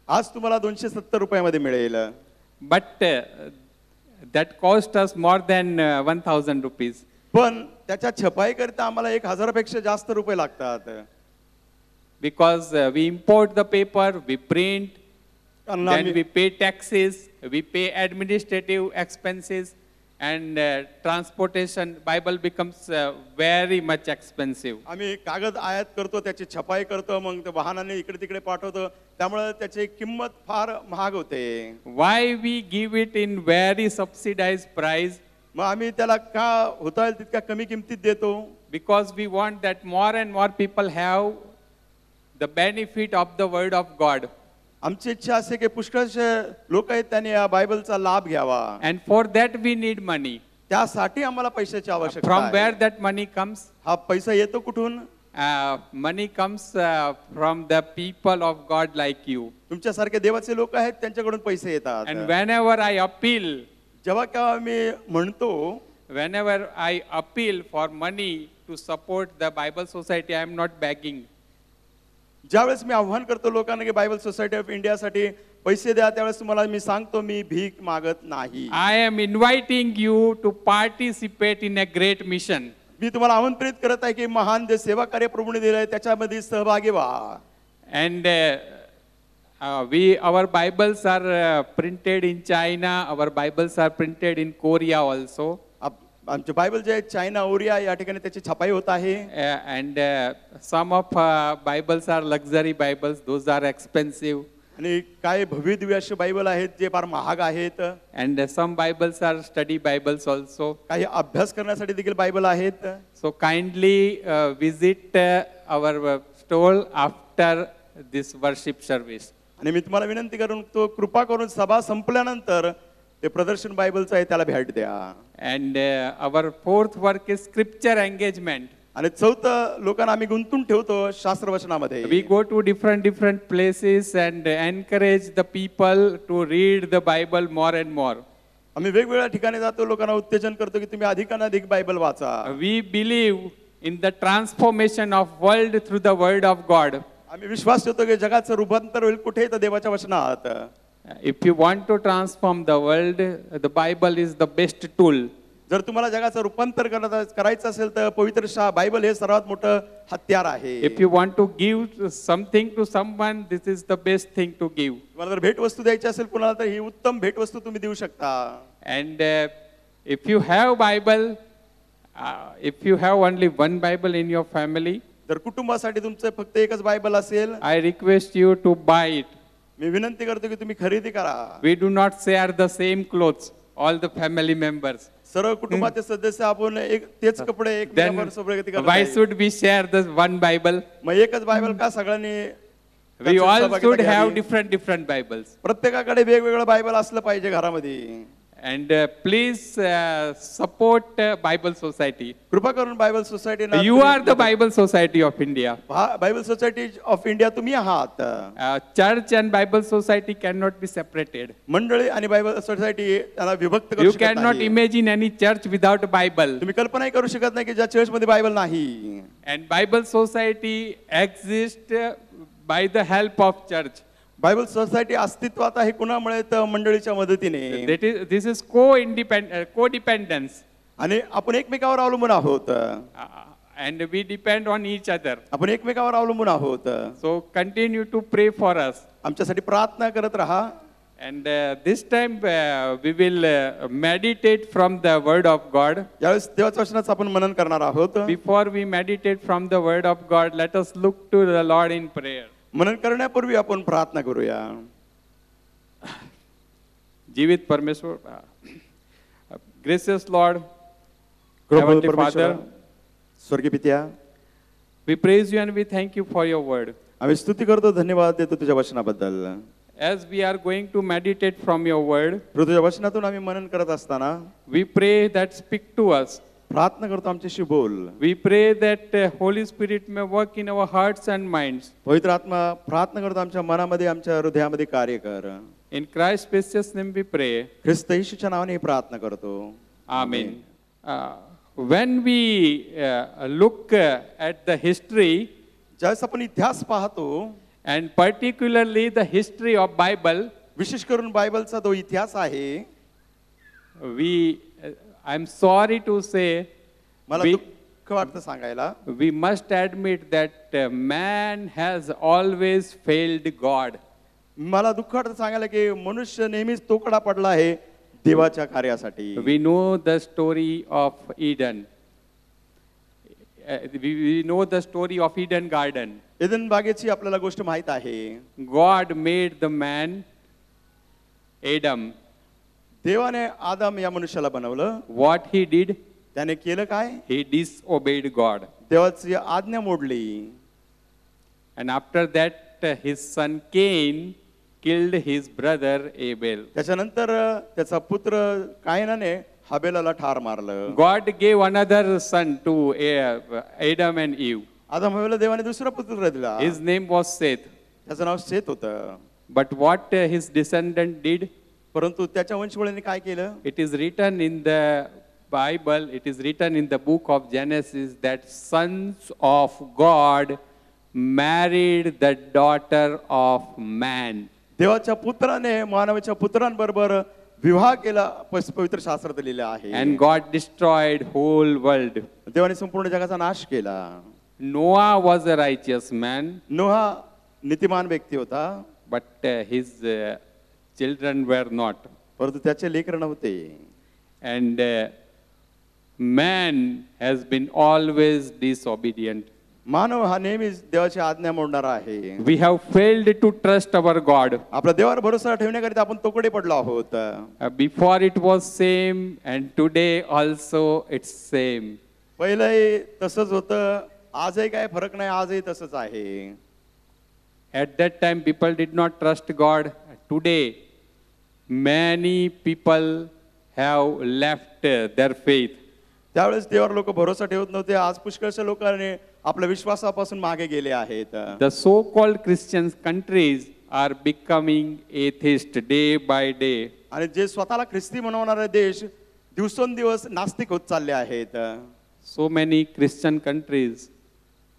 आज तुम्हाला 270 रुपयामध्ये मिळेल. But that cost us more than 1000 rupees. पण त्याच्या छपाई करता आम्हाला 1000 पेक्षा जास्त रुपये लागतात. Because we import the paper, we print, कारण then आम्ही- we pay taxes, we pay administrative expenses, and transportation. Bible becomes very much expensive. आम्ही कागद आयात करतो, त्याची छपाई करतो, मग ते वाहनाने इकडे तिकडे पाठवतो, त्यामुळे त्याची किंमत फार महाग होते. Why we give it in very subsidized price? मग आम्ही त्याला का होता येईल तितक्या कमी किमतीत देतो. Because we want that more and more people have the benefit of the word of God. आमची इच्छा असे की पुष्कळशे लोक आहेत त्यांनी या बायबलचा लाभ घ्यावा. And for that we need money. त्यासाठी आम्हाला पैशाची आवश्यकता From आहे. where that money comes? हा पैसा येतो कुठून? Money comes from the people of God like you. तुमच्यासारखे देवाचे लोक आहेत त्यांच्याकडून पैसे येतात. And whenever I appeal, जेव्हा केव्हा मी म्हणतो, whenever I appeal for money to support the Bible Society, I am not begging. ज्यावेळेस मी आव्हान करतो लोकांना की बायबल सोसायटी ऑफ इंडियासाठी पैसे द्या, त्यावेळेस तुम्हाला मी सांगतो मी भीक मागत नाही. I am inviting you to participate in a great mission. मी तुम्हाला आमंत्रित करत आहे की महान जे सेवा कार्य प्रभूने दिलंय त्याच्यामध्ये सहभागी व्हा. And our Bibles are printed in China. Our Bibles are printed in Korea also. आमचे बायबल जे आहे चायना, ओरिया या ठिकाणी त्याची छपाई होत आहे. And some of Bibles are luxury Bibles. Those are expensive. आणि काय भव्य दिव्य असे बायबल आहेत जे फार महाग आहेत. And some Bibles are study Bibles also. काही अभ्यास करण्यासाठी देखील बायबल आहेत. So kindly visit our stall after this worship service. आणि मी तुम्हाला विनंती करून तो कृपा करून सभा संपल्यानंतर ते प्रदर्शन बायबलचं आहे त्याला भेट द्या. And our fourth work is scripture engagement. आणि चौथं लोकांना आम्ही गुंतून ठेवतो शास्त्रवचनामध्ये. We go to different places and encourage the people to read the Bible more and more. आम्ही वेगवेगळ्या ठिकाणी जातो, लोकांना उत्तेजन करतो की तुम्ही अधिकाधिक बायबल वाचा. We believe in the transformation of world through the word of God. आम्ही विश्वास ठेवतो की जगाचं रूपांतर होईल कुठे तर देवाच्या वचनात. If you want to transform the world, the Bible is the best tool. जर तुम्हाला जगाचं रूपांतर करायचं असेल तर पवित्र बायबल हे सर्वात मोठं हत्यार आहे. If you want to give something to someone, this is the best thing to give. तुम्हाला जर भेटवस्तू द्यायची असेल कुणाला तर ही उत्तम भेटवस्तू तुम्ही देऊ शकता. And if you have Bible, if you have only one Bible in your family, जर कुटुंबासाठी तुमचं फक्त एकच बायबल असेल, I request you to buy it. मी विनंती करतो की तुम्ही खरेदी करा. We do not share the same clothes, all the family members. सर्व कुटुंबाचे सदस्य आपण एक तेच कपडे Then एकमेकांसोबत why should we share the one Bible? मग एकच बायबल का सगळ्यांनी We all सहभागिता should have घ्यावी? different Bibles. प्रत्येकाकडे वेगवेगळं बायबल असलं पाहिजे घरामध्ये. And please support Bible Society. कृपा करून Bible society You are the Bible Society of India. Bible society of India तुम्ही आहात. Church and Bible Society cannot be separated. मंडळी आणि बायबल सोसायटी त्याला विभक्त करू You शकत cannot नाही. imagine any church without a Bible. तुम्ही कल्पनाही करू शकत नाही की ज्या चर्च मध्ये बायबल नाही. And Bible Society exists by the help of church. Bible society अस्तित्वात आहे कुणामुळे तर मंडळीच्या मदतीने. This is co-dependence. आणि आपण एकमेकावर अवलंबून आहोत. And we depend on each other. आपण एकमेकावर अवलंबून आहोत. So continue to pray for us. आमच्यासाठी प्रार्थना करत राहा. And this time we will meditate from the word of God. यावेळेस देवाच्या वचनाचं आपण मनन करणार आहोत. Before we meditate from the word of God, let us look to the Lord in prayer. मनन करण्यापूर्वी आपण प्रार्थना करूया. जीवित परमेश्वर, gracious Lord, कृपाळू Heavenly परमेश्वर, Father, स्वर्गीय पित्या, we praise you and we thank you for your word. आम्ही स्तुती करतो, धन्यवाद देतो तुझ्या वचनाबद्दल. As we are going to meditate from your word, तुझ्या वचनातून आम्ही मनन करत असताना we pray that speak to us. प्रार्थना करतो आमच्याशी बोल. We pray that Holy Spirit may work in our hearts and minds. पवित्र आत्मा प्रार्थना करतो आमच्या मनामध्ये आमच्या हृदयामध्ये कार्य कर. In Christ's precious name we pray. ख्रिस्त येशूच्या नावाने ही प्रार्थना करतो. Amen. When we look at the history, ज्यावेळेस आपण इतिहास पाहतो and particularly the history of Bible, विशेष करून बायबलचा जो इतिहास आहे, I'm sorry to say, मला दुःख वाटतं सांगायला, we must admit that man has always failed God. मला दुःख वाटतं सांगायला की मनुष्य नेहमीच तोकडा पडला आहे देवाच्या कार्यासाठी. We know the story of Eden. We know the story of Eden Garden. Edan बागेची आपल्याला गोष्ट माहित आहे. God made the man, Adam. देवाने आदम या मनुष्याला बनवलं. What he did? त्याने केलं काय? He disobeyed God. देवाची आज्ञा मोडली. And after that, his son Cain killed his brother Abel. त्याच्यानंतर त्याचा पुत्र कायनाने हाबेलाला ठार मारलं. God gave another son to Adam and Eve. आदम हवेला देवाने दुसरा पुत्र दिला. His name was Seth. त्याचं नाव शेत होतं. But what his descendant did? परंतु त्याच्या वंशवळीने काय केलं? It is written in the Bible, it is written in the book of Genesis that sons of God married the daughter of man. देवाच्या पुत्राने मानवाच्या पुत्रांबरोबर विवाह केला, पवित्र शास्त्रात लिहिलं आहे. And God destroyed whole world. देवाने संपूर्ण जगाचा नाश केला. Noah was a righteous man, नोहा नीतिमान व्यक्ती होता, but his children were not. परंतु त्याचे लेकर नव्हते. And man has been always disobedient. मानव हा नेहमीच देवाची आज्ञा मोडणारा आहे. We have failed to trust our God. आपल्या देवावर भरोसा ठेवण्याकरिता आपण तोकडे पडलो आहोत. Before it was same and today also it's same. पहिलंही तसंच होतं, आजही काय फरक नाही, आजही तसंच आहे. At that time, people did not trust God. Today, many people have left their faith. त्यावेळेस देवावर लोक भरोसा ठेवत नव्हते. आज पुष्कळशा लोकांनी आपल्या विश्वासापासून मागे गेले आहेत. The so-called Christian countries are becoming atheist day by day. आणि जे स्वतःला ख्रिस्ती म्हणवणारे देश दिवसेंदिवस नास्तिक होत चालले आहेत. So many Christian countries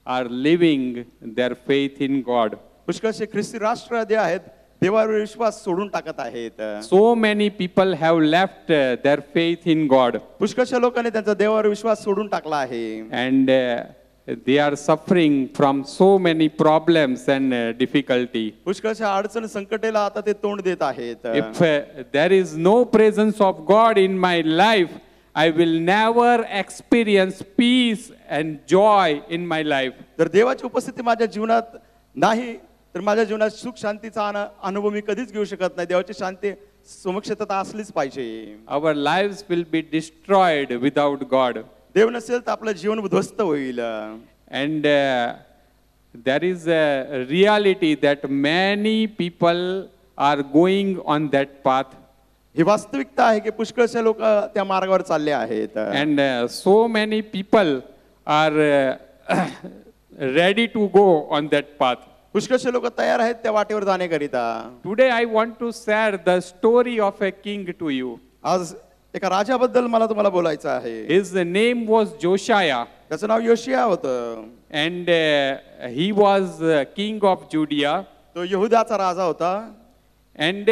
are leaving their faith in God. पुष्कळशे ख्रिस्ती राष्ट्र जे आहेत देवावर विश्वास सोडून टाकत आहेत. So many people have left their faith in God, पुष्कळशा लोकांनी त्यांचा देवावर विश्वास सोडून टाकला आहे. and they are suffering from so many problems and difficulty. पुष्कळशा अडचण संकटेला आता ते तोंड देत आहेत. If there is no presence of God in my life, I will never experience peace and joy in my life. जर देवाची उपस्थिती माझ्या जीवनात नाही तर माझ्या जीवनात सुख शांतीचा अनुभव मी कधीच घेऊ शकत नाही. देवाची शांती समक्षता असलीच पाहिजे. Our lives will be destroyed without God. देव नसेल तर आपलं जीवन उद्ध्वस्त होईल. And there is a reality that many people are going on that path. ही वास्तविकता आहे की पुष्कळशा लोक त्या मार्गावर चालले आहेत. And so many people are ready to go on that path. पुष्कळशे लोक तयार आहेत त्या वाटेवर जाण्याकरिता. Today I want to share the story of a king to you. आज एका राजाबद्दल मला तुम्हाला बोलायचं आहे. His name was Josiah, त्याचं नाव योशिया होतं. and he was king of Judea. तो यहुदाचा राजा होता. And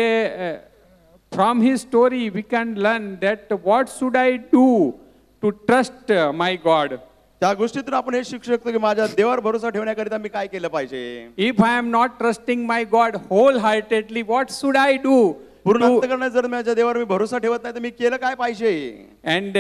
from his story we can learn that what should I do to trust my God. त्या गोष्टीतून आपण हे शिकू शकतो की माझ्या देवावर भरोसा ठेवण्याकरिता मी काय केलं पाहिजे. If I am not trusting my God wholeheartedly, what should I do? पूर्ण अंतःकरणाने जर माझ्या देवावर मी भरोसा ठेवत नाही तर मी केलं काय पाहिजे. And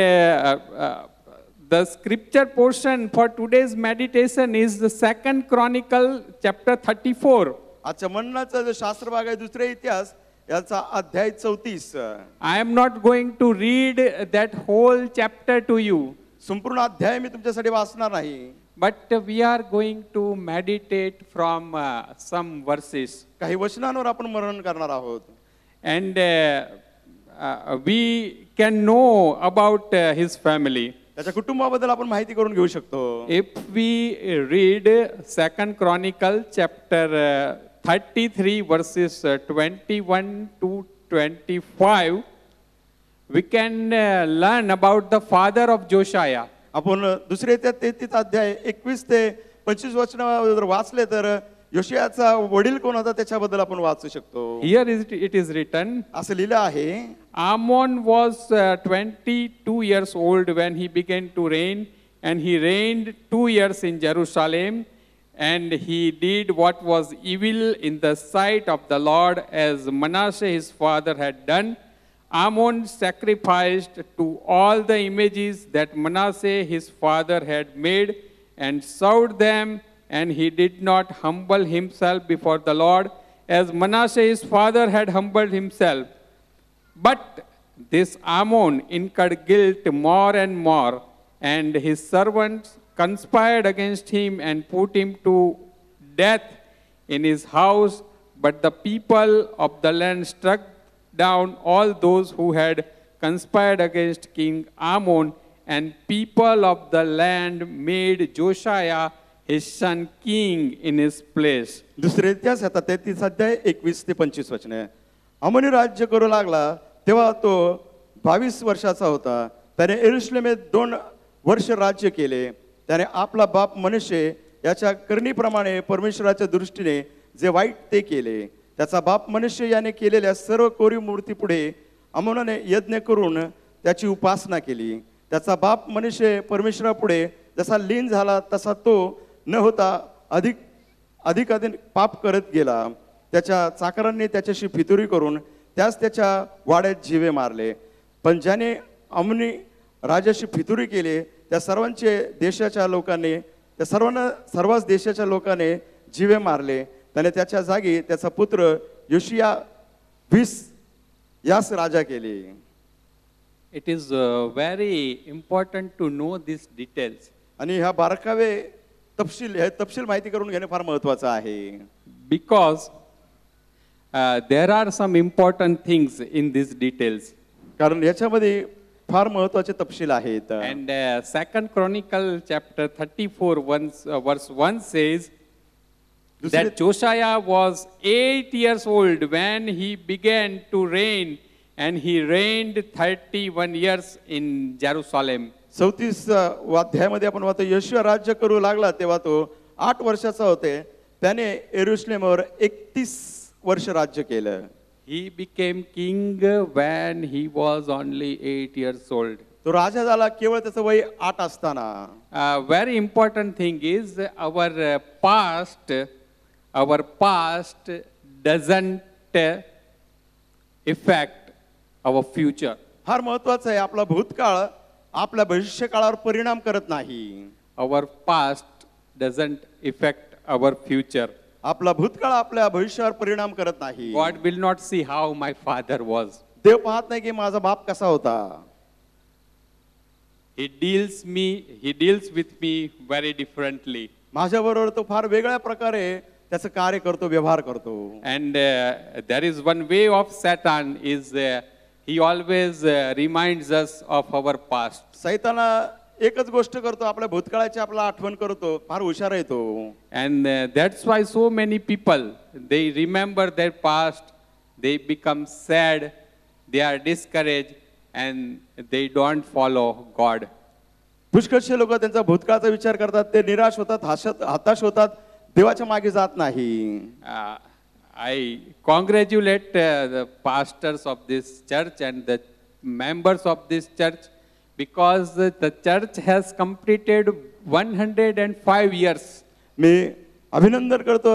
the scripture portion for today's meditation is the 2nd Chronicle chapter 34. आजच्या म्हणण्याचा जो शास्त्र भाग आहे दुसरे इतिहास याचा अध्याय 34. I am not going to read that whole chapter to you, संपूर्ण अध्याय मी तुमच्यासाठी वाचणार नाही. but we are going to meditate from some verses. काही वचनांवर आपण मनन करणार आहोत. And we can know about his family. त्याच्या कुटुंबाबद्दल आपण माहिती करून घेऊ शकतो. If we read 2nd Chronicle chapter 33 verses 21 to 25, we can learn about the father of Josiah. आपण दुसरे त्या 33 अध्याय 21 ते 25 वचन जर वाचले तर योशियाचा वडील कोण होता त्याच्याबद्दल आपण वाचू शकतो. Here it is written, असं लिहिलं आहे. Ammon was 22 years old when he began to reign, and he reigned 2 years in Jerusalem, and he did what was evil in the sight of the Lord, as Manasseh his father had done. Ammon sacrificed to all the images that Manasseh his father had made and served them, and he did not humble himself before the Lord, as Manasseh his father had humbled himself. But this Ammon incurred guilt more and more, and his servants conspired against him and put him to death in his house. But the people of the land struck down all those who had conspired against King Ammon, and people of the land made Josiah his son king in his place. दुसरे इतिहास आता 33 अध्याय 21 ते 25 वचने. अमोनी राज्य करू लागला तेव्हा तो 22 वर्षाचा होता. त्याने यरूशलेमेत 2 वर्ष राज्य केले. त्याने आपला बाप मनश्शे याच्या करणीप्रमाणे परमेश्वराच्या दृष्टीने जे वाईट ते केले. त्याचा बाप मनश्शे याने केलेल्या सर्व कोरीव मूर्तीपुढे अमोनाने यज्ञ करून त्याची उपासना केली. त्याचा बाप मनश्शे परमेश्वरापुढे जसा लीन झाला तसा तो न होता अधिक पाप करत गेला. त्याच्या चाकरांनी त्याच्याशी फितुरी करून त्यास त्याच्या वाड्यात जीवे मारले. पण ज्याने अमोनी राजाशी फितुरी केले त्या सर्वांचे देशाच्या लोकांनी सर्वच देशाच्या लोकांनी जीवे मारले. त्याने त्याच्या जागी त्याचा पुत्र योशिया 20 यास राजा केले. It is very important to know these details. आणि ह्या बारकावे तपशील माहिती करून घेणे फार महत्वाचं आहे. Because there are some important things in these details. कारण याच्यामध्ये फार महत्वाचे तपशील आहेत. And Second Chronicle chapter 34 verse 1 says that Josiah was 8 years old when he began to reign, and he reigned 31 years in Jerusalem. 34 अध्यायामध्ये आपण वाचतो योशिया राज्य करू लागला तेव्हा तो 8 वर्षाचा होते. त्याने यरुशलेमवर 31 वर्ष राज्य केलं. He became king when he was only 8 years old. तो राजा झाला केवळ त्याचं वय 8 असताना. Very important thing is our past doesn't affect our future. फार महत्वाचं आहे आपला भूतकाळ आपल्या भविष्य काळावर परिणाम करत नाही. Our past doesn't affect our future. आपला भूतकाळ आपल्या भविष्यावर परिणाम करत नाही. God will not see how my father was. देव पाहत नाही की माझा बाप कसा होता. He deals with me very differently. माझ्या बरोबर तो फार वेगळ्या प्रकारे त्याचं कार्य करतो, व्यवहार करतो. And there is one way of Satan is he always reminds us of our past. सैताना एकच गोष्ट करतो, आपल्या भूतकाळाची आपला आठवण करतो. फार हुशार आहे तो. And that's why so many people, they remember their past, they become sad, they are discouraged, and they don't follow God. पुष्कळशे लोक त्यांचा भूतकाळाचा विचार करतात, ते निराश होतात, हताश होतात, देवाच्या मागे जात नाही. I congratulate the pastors of this church and the members of this church, because the church has completed 105 years. मी अभिनंदन करतो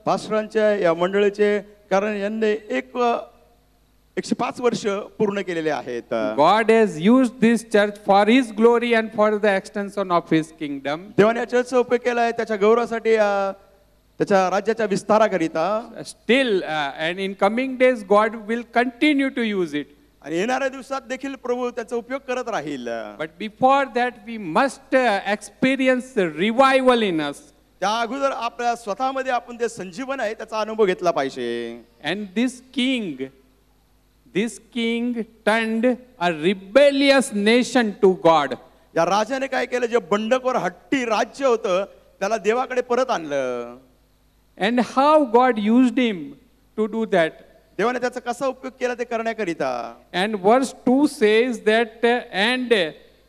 पास्टरांच्या या मंडळीचे, कारण यांनी 105 वर्ष पूर्ण केलेले आहेत. God has used this church for His glory and for the extension of His kingdom. देवाने या चर्चचा उपयोग केलाय त्याच्या गौरवासाठी, त्याच्या राज्याच्या विस्ताराकरिता. Still, and in coming days, God will continue to use it. आणि येणाऱ्या दिवसात देखील प्रभू त्याचा उपयोग करत राहील. But before that, we must experience the revival in us. त्या अगोदर आपल्या स्वतःमध्ये आपण ते संजीवन आहे त्याचा अनुभव घेतला पाहिजे. And this king turned a rebellious nation to God. या राजाने काय केलं, जे बंडखोर हट्टी राज्य होतं त्याला देवाकडे परत आणलं. And how God used him to do that. देवाने त्याचा कसा उपयोग केला ते करण्याकरिता. And verse 2 says that and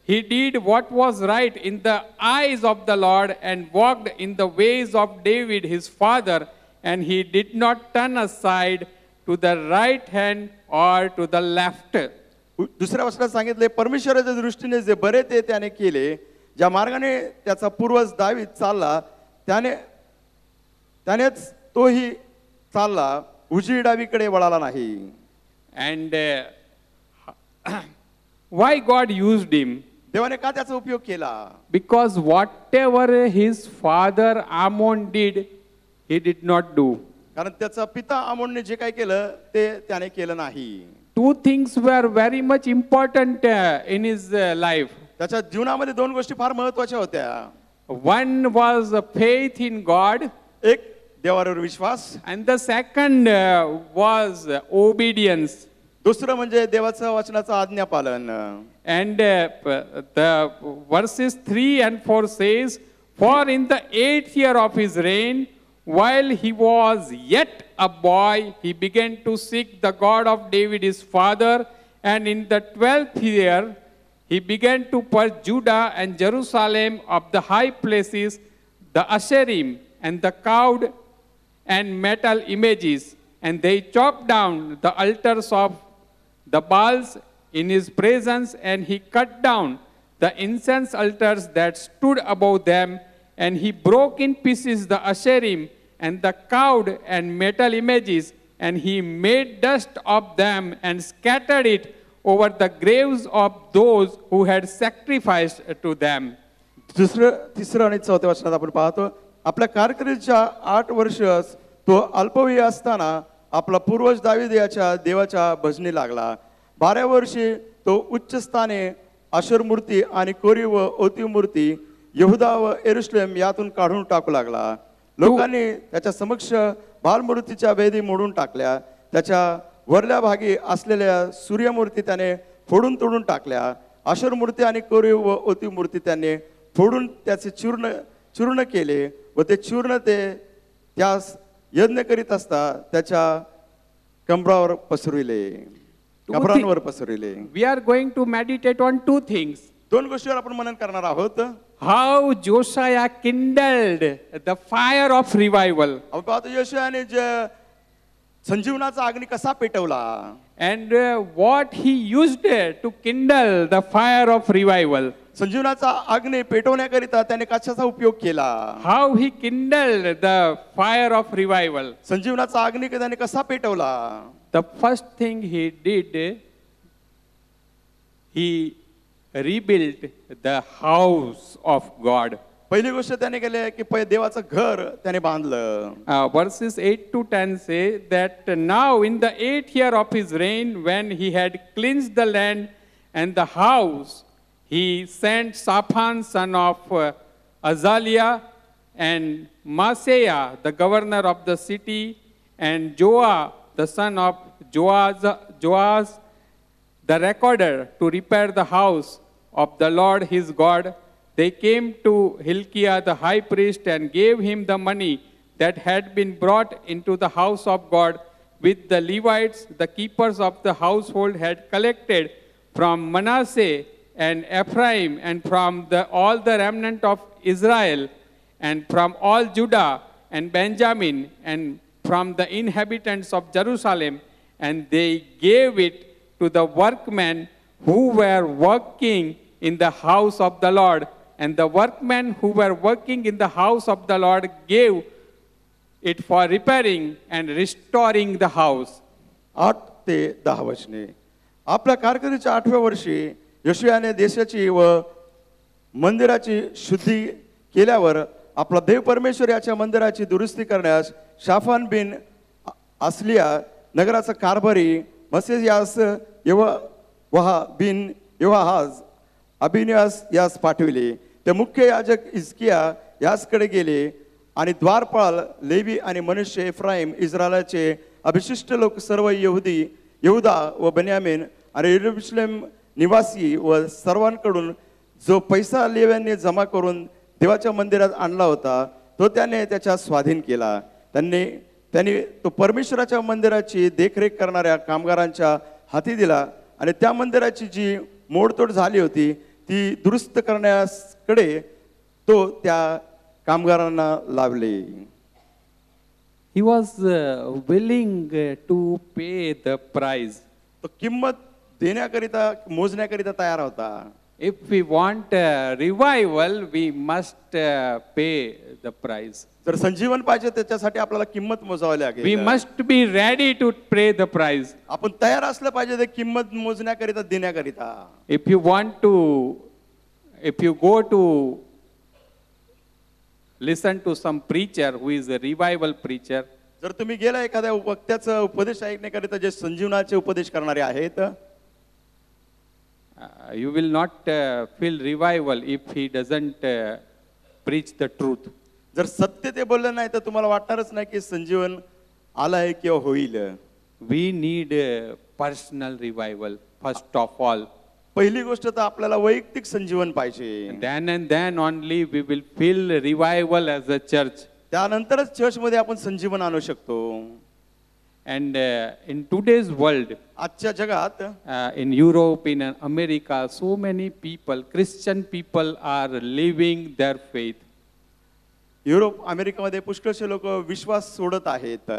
he did what was right in the eyes of the Lord and walked in the ways of David his father, and he did not turn aside to the right hand or to the left. दुसऱ्या वचनात सांगितले, परमेश्वराच्या दृष्टीने जे बरे ते त्याने केले, ज्या मार्गाने त्याचा पूर्वज दावीद चालला त्यानेच तोही चालला, उजवी डावीकडे वळाला नाही. And why God used him? देवाने का त्याचा उपयोग केला? Because whatever his father Ammon did, he did not do. कारण त्याचा पिता आमोनने जे काय केलं ते त्याने केलं नाही. Two things were very much important in his life. त्याच्या जीवनामध्ये 2 गोष्टी फार महत्वाच्या होत्या. One was faith in God, एक देवावर विश्वास, and the second was obedience. दुसरं म्हणजे देवाचं वचनाचं आज्ञापालन. And the verses 3 and 4 says, for in the 8th year of his reign, while he was yet a boy, he began to seek the God of David his father, and in the 12th year, he began to purge Judah and Jerusalem of the high places, the Asherim and the cowed and metal images, and they chopped down the altars of the Baals in his presence, and he cut down the incense altars that stood above them, and he broke in pieces the Asherim and the cowed and metal images, and he made dust of them and scattered it over the graves of those who had sacrificed to them. तिसरं आणि चौथ्या वचनात आपण पाहतो, आपल्या कारकिर्दीच्या 8 वर्ष तो अल्पवयी असताना आपला पूर्वज दावीद याच्या देवाच्या भजनी लागला. 12व्या वर्षी तो उच्च स्थाने आशर मूर्ती आणि कोरी व ओती मूर्ती यहुदा व एरुश्लेम यातून काढून टाकू लागला. लोकांनी त्याच्या समक्ष बालमूर्तीच्या वेदी मोडून टाकल्या. त्याच्या वरल्या भागी असलेल्या सूर्यमूर्ती त्याने फोडून तोडून टाकल्या. आशर मूर्ती आणि कोरीव व ओती मूर्ती त्याने फोडून त्याचे चूर्ण केले व ते चूर्ण ते त्यास यज्ञ करीत असता त्याच्या कंबरावर पसरविले, कंबरांवर पसरविले. We are going to meditate on two things. दोन गोष्टीवर आपण मनन करणार आहोत. How Josiah kindled the fire of revival. आपण पाहतो योशियाने जे संजीवनाचा अग्नी कसा पेटवला And what he used to kindle the fire of revival. संजीवनाचा अग्नी पेटवण्याकरिता त्याने कशाचा उपयोग केला. How he kindled the fire of revival. संजीवनाचा अग्नी त्याने कसा पेटवला. The first thing he did, he rebuilt the house of God. पहिली गोष्ट त्याने केली आहे की देवाचं घर त्याने बांधलं. Verses 8 to 10 say that now in the 8th year of his reign, when he had cleansed the land and the house, he sent Shaphan son of Azaliah and Maaseiah the governor of the city and Joah the son of Joaz the recorder to repair the house of the Lord his God. They came to Hilkiah the high priest and gave him the money that had been brought into the house of God, which the Levites, the keepers of the household, had collected from Manasseh and Ephraim and from all the remnant of Israel and from all Judah and Benjamin and from the inhabitants of Jerusalem, and they gave it to the workmen who were working in the house of the Lord. And the workmen who were working in the house of the Lord gave it for repairing and restoring the house. 8 ते 10 वचने. आपल्या कारकिर्दीच्या 8व्या वर्षी योशियाने देशाची व मंदिराची शुद्धी केल्यावर आपला देव परमेश्वर याच्या मंदिराची दुरुस्ती करण्यास शाफान बिन असलिया नगराचा कारभारी मसेयास बिन योआहाज अबिनियास यास पाठविले. ते मुख्य याजक हिजकिया यासकडे गेले आणि द्वारपाल लेवी आणि मनुष्य एफ्राईम इस्रायलाचे अभिशिष्ट लोक सर्व यहुदा व बेन्यामीन आणि यरूशलेम निवासी व सर्वांकडून जो पैसा लेव्यांनी जमा करून देवाच्या मंदिरात आणला होता तो त्याने त्याच्या स्वाधीन केला. त्यांनी तो परमेश्वराच्या मंदिराची देखरेख करणाऱ्या कामगारांच्या हाती दिला आणि त्या मंदिराची जी मोडतोड झाली होती ती दुरुस्त करण्याकडे तो त्या कामगारांना लावले. He was willing to pay the price. तो किंमत देण्याकरिता मोजण्याकरिता तयार होता. If we want revival, we must pay the price. जर संजीवन पाहिजे त्याच्यासाठी आपल्याला किंमत मोजावी लागेल. We must be ready to pay the price. आपण तयार असलं पाहिजे ते किंमत मोजण्याकरिता देण्याकरिता. If you go to listen to some preacher who is a revival preacher, जर तुम्ही गेला एखाद्या वक्त्याचा उपदेश ऐकण्याकरिता जे संजीवनाचे उपदेश करणारे आहेत, you will not feel revival if he doesn't preach the truth. जर सत्य ते बोललं नाही तर तुम्हाला वाटणारच नाही की संजीवन आलंय किंवा होईल. We need personal revival first of all. पहिली गोष्ट तर आपल्याला वैयक्तिक संजीवन पाहिजे. Then and then only we will feel revival as a church. त्यानंतरच चर्च मध्ये आपण संजीवन आणू शकतो. And in today's world, आजच्या जगात in Europe, in America, so many people, Christian people are leaving their faith. Europe अमेरिकेमध्ये पुष्कळशे लोक विश्वास सोडत आहेत.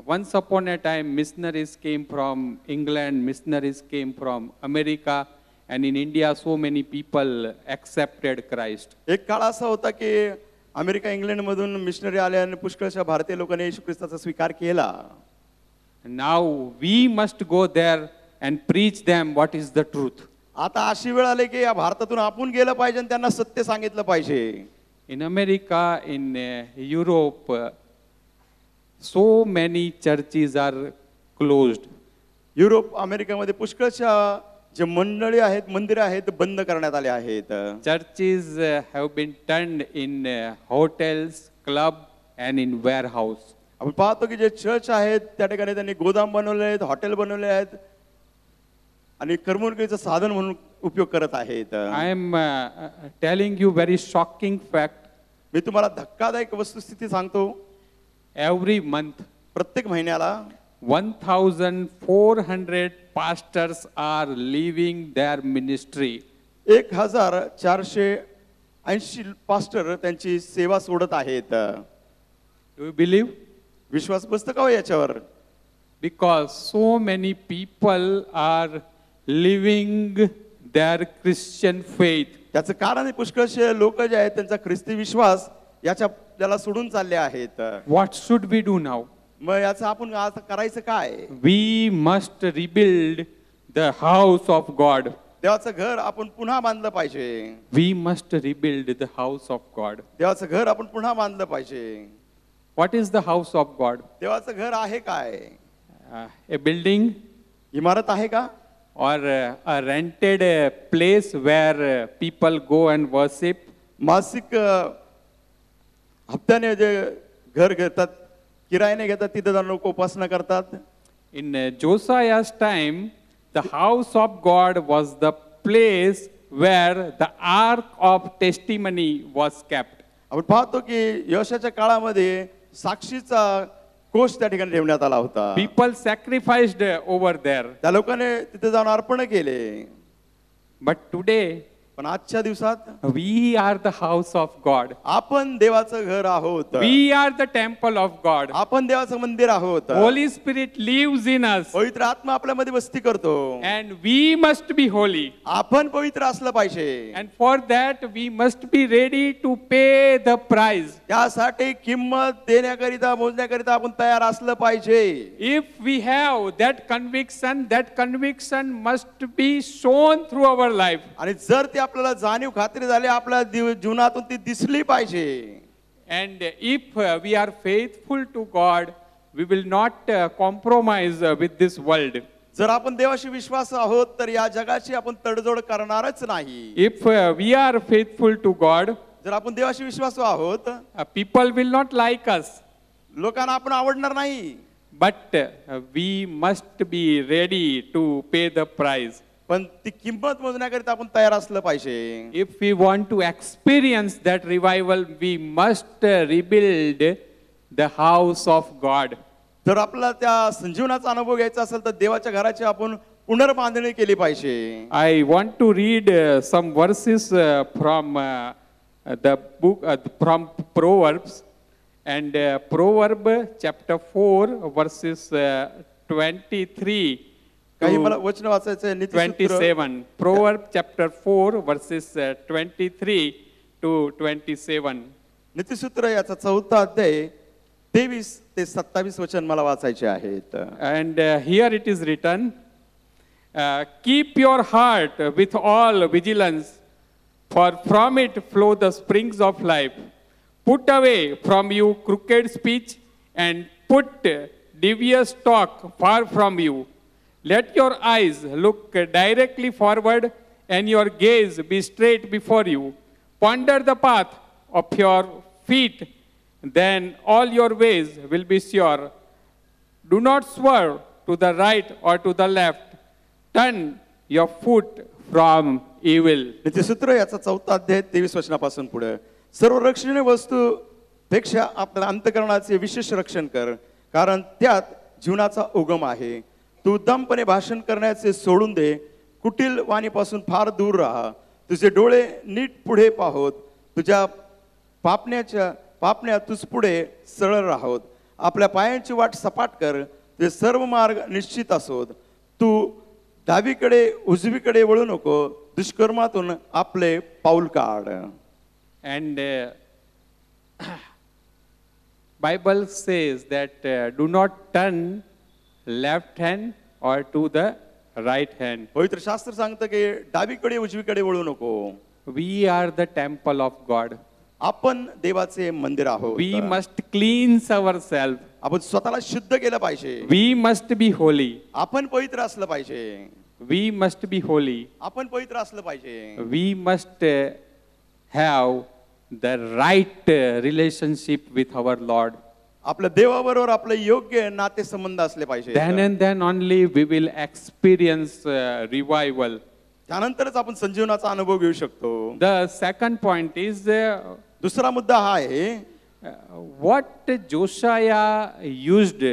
Once upon a time, missionaries came from England, missionaries came from America, and in India, so many people accepted Christ. एक काळ असा होता की अमेरिका इंग्लंड मधून मिशनरी आले आणि पुष्कळशा भारतीय लोकांनी येशू ख्रिस्ताचा स्वीकार केला. Now we must go there and preach them what is the truth. आता अशी वेळ आली की या भारतातून आपण गेलं पाहिजे आणि त्यांना सत्य सांगितलं पाहिजे. In America, in Europe, so many churches are closed. Europe अमेरिकेमध्ये पुष्कळशा जे मंडळी आहेत, मंदिरे आहेत, बंद करण्यात आले आहेत. Churches have been turned in hotels, club, and in warehouse. आपण पाहतो की जे चर्च आहेत त्या ठिकाणी त्यांनी गोदाम बनवले आहेत, हॉटेल बनवले आहेत आणि करमणुकीचं साधन म्हणून उपयोग करत आहेत. I am telling you very shocking fact. मी तुम्हाला धक्कादायक वस्तुस्थिती सांगतो. Every month, प्रत्येक महिन्याला 1,400 pastors are leaving their ministry. 1480 pastor त्यांची सेवा सोडत आहेत. Do you believe? विश्वास बसतं का हो याच्यावर? Because so many people are leaving their Christian faith. त्याचं कारण पुष्कळशे लोक जे आहेत त्यांचा ख्रिस्ती विश्वास त्याला सोडून चालले आहेत. What should we do now? मग याचं आपण आता करायचं काय? We must rebuild the house of God. देवाचं घर आपण पुन्हा बांधलं पाहिजे. We must rebuild the house of God. देवाचं घर आपण पुन्हा बांधलं पाहिजे. What is the house of God? देवाचं घर आहे काय? A building इमारत आहे का? or a rented place where people go and worship? मासिक हप्त्याने जे घर घेतात, किरायाने घेतात, तिथे जाऊन लोक उपासना करतात. In Josiah's time, the house of God was the place where the ark of testimony was kept. आपण पाहतो की यशाच्या काळामध्ये साक्षीचा कोश त्या ठिकाणी ठेवण्यात आला होता. People sacrificed over there. त्या लोकांनी तिथे जाऊन अर्पण केले. But today, पण आजच्या दिवसात we are the house of God. आपण देवाचं घर आहोत. We are the temple of God. आपण देवाचं मंदिर आहोत. Holy Spirit lives in us. पवित्र आत्मा आपल्यामध्ये वस्ती करतो. And we must be holy. आपण पवित्र असलं पाहिजे. And for that, we must be ready to pay the price. त्यासाठी किंमत देण्याकरिता, मोजण्याकरिता आपण तयार असलं पाहिजे. If we have that conviction must be shown through our life. आणि जर ते आपल्याला जाणीव खात्री झाली, आपल्या जीवनातून ती दिसली पाहिजे. And if we are faithful to God, we will not compromise with this world. जर आपण देवाशी विश्वास आहोत तर या जगाची आपण तडजोड करणारच नाही. If we are faithful to God, जर आपण देवाशी विश्वासू आहोत, people will not like us. लोकांना आपण आवडणार नाही. But we must be ready to pay the price. पण ती किंमत मोजण्याकरिता आपण तयार असलं पाहिजे. If we want to experience that revival, we must rebuild the house of God. जर आपल्याला त्या संजीवनाचा अनुभव घ्यायचा असेल तर देवाच्या घराची आपण पुनर्बांधणी केली पाहिजे. I want to read some verses from the book from Proverbs, and Proverb chapter 4 verses 23 काही मला to वचन वाचायचं आहे. नीतिसूत्र 27. Proverb chapter 4 verses 23 to 27. नीतिसूत्र याचा 4 अध्याय 23 ते 27 वचन मला वाचायचे आहेत. And here it is written, keep your heart with all vigilance, for from it flow the springs of life. Put away from you crooked speech, and put devious talk far from you. Let your eyes look directly forward, and your gaze be straight before you. Ponder the path of your feet, then all your ways will be sure. Do not swerve to the right or to the left. Turn your foot from evil. नीतिसूत्र याचा 4 अध्याय 23 वचनापासून पुढे. सर्व रक्षणीय वस्तूपेक्षा आपल्या अंतःकरणाचे विशेष रक्षण कर, कारण त्यात जीवनाचा उगम आहे. तू उद्दामपणे भाषण करण्याचे सोडून दे. कुटील वाणीपासून फार दूर राहा. तुझे डोळे नीट पुढे पाहोत. तुझ्या पापण्या तुझ पुढे सरळ राहोत. आपल्या पायांची वाट सपाट कर. तुझे सर्व मार्ग निश्चित असोत. तू डावीकडे उजवीकडे वळू नको. दुष्कर्मातून आपले पाऊल काढ. And Bible says that do not turn left hand or to the right hand. पवित्र शास्त्र सांगतं की डावीकडे उजवीकडे वळू नको. We are the temple of God. आपण देवाचे मंदिर आहोत. We must cleanse ourselves. आपण स्वतःला शुद्ध केलं पाहिजे. We must be holy. आपण पवित्र असलं पाहिजे. We must be holy. आपण पवित्र असलं पाहिजे. We must have the right relationship with our Lord. आपल्या देवाबरोबर आपलं योग्य नातेसंबंध असले पाहिजे. Then and then only we will experience revival. त्यानंतरच आपण संजीवनाचा अनुभव घेऊ शकतो. The second point is दुसरा मुद्दा हा आहे what Josiah used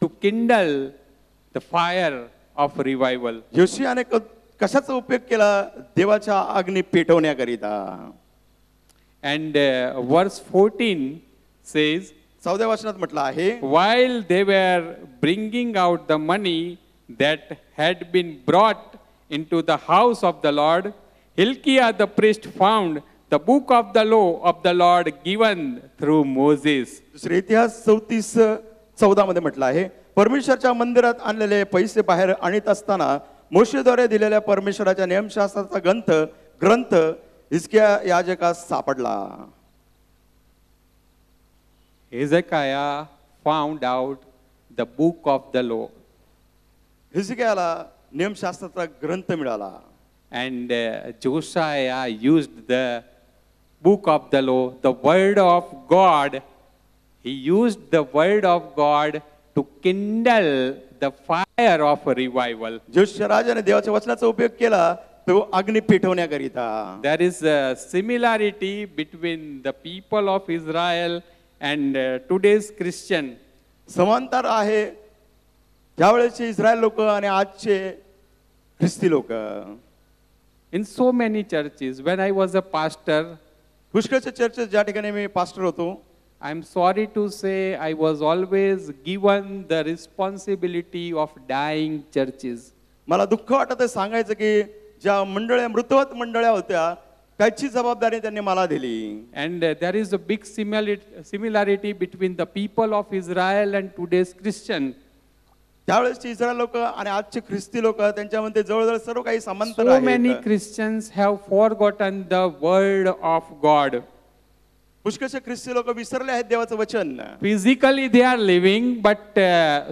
to kindle the fire of revival. योशियाने कशाचा उपयोग केला देवाच्या अग्नी पेटवण्याकरिता. And verse 14 says, 14व्या वचनात म्हटलं आहे, while they were bringing out the money that had been brought into the house of the Lord, Hilkiah the priest found the book of the law of the Lord given through Moses. दुसरे इतिहास 34:14 मध्ये म्हटलं आहे, परमेश्वराच्या मंदिरात आणलेले पैसे बाहेर आणत असताना मोशेद्वारे दिलेल्या परमेश्वराच्या नियमशास्त्राचा ग्रंथ हिजकिया याजकास सापडला. Hezekiah found out the book of the law. हिजकियाला नियमशास्त्राचा ग्रंथ मिळाला. And Josiah used the book of the law, the word of God. He used the word of God to kindle the fire of revival. Josiah राजाने देवाच्या वचनाचा उपयोग केला तो अग्नी पेटवण्याकरिता. There is a similarity between the people of Israel and today's Christian. समांतर आहे त्यावेळेचे इस्रायल लोक आणि आजचे ख्रिस्ती लोक. In so many churches, when I was a pastor, पुष्कळच्या चर्चेत ज्या ठिकाणी मी पास्टर होतो, I'm sorry to say I was always given the responsibility of dying churches. मला दुःख वाटत आहे सांगायचं की ज्या मंडळ्या मृतवत मंडळ्या होत्या त्याची जबाबदारी त्यांनी मला दिली. And there is a big similarity between the people of Israel and today's Christian. त्यावेळेसचे Israel लोक आणि आजचे ख्रिस्ती लोक त्यांच्यामध्ये जवळजवळ सर्व काही समांतर So many आहेत. Christians have forgotten the word of God. पुष्कळचे ख्रिस्ती लोक विसरले आहेत देवाचं वचन. Physically they are living, but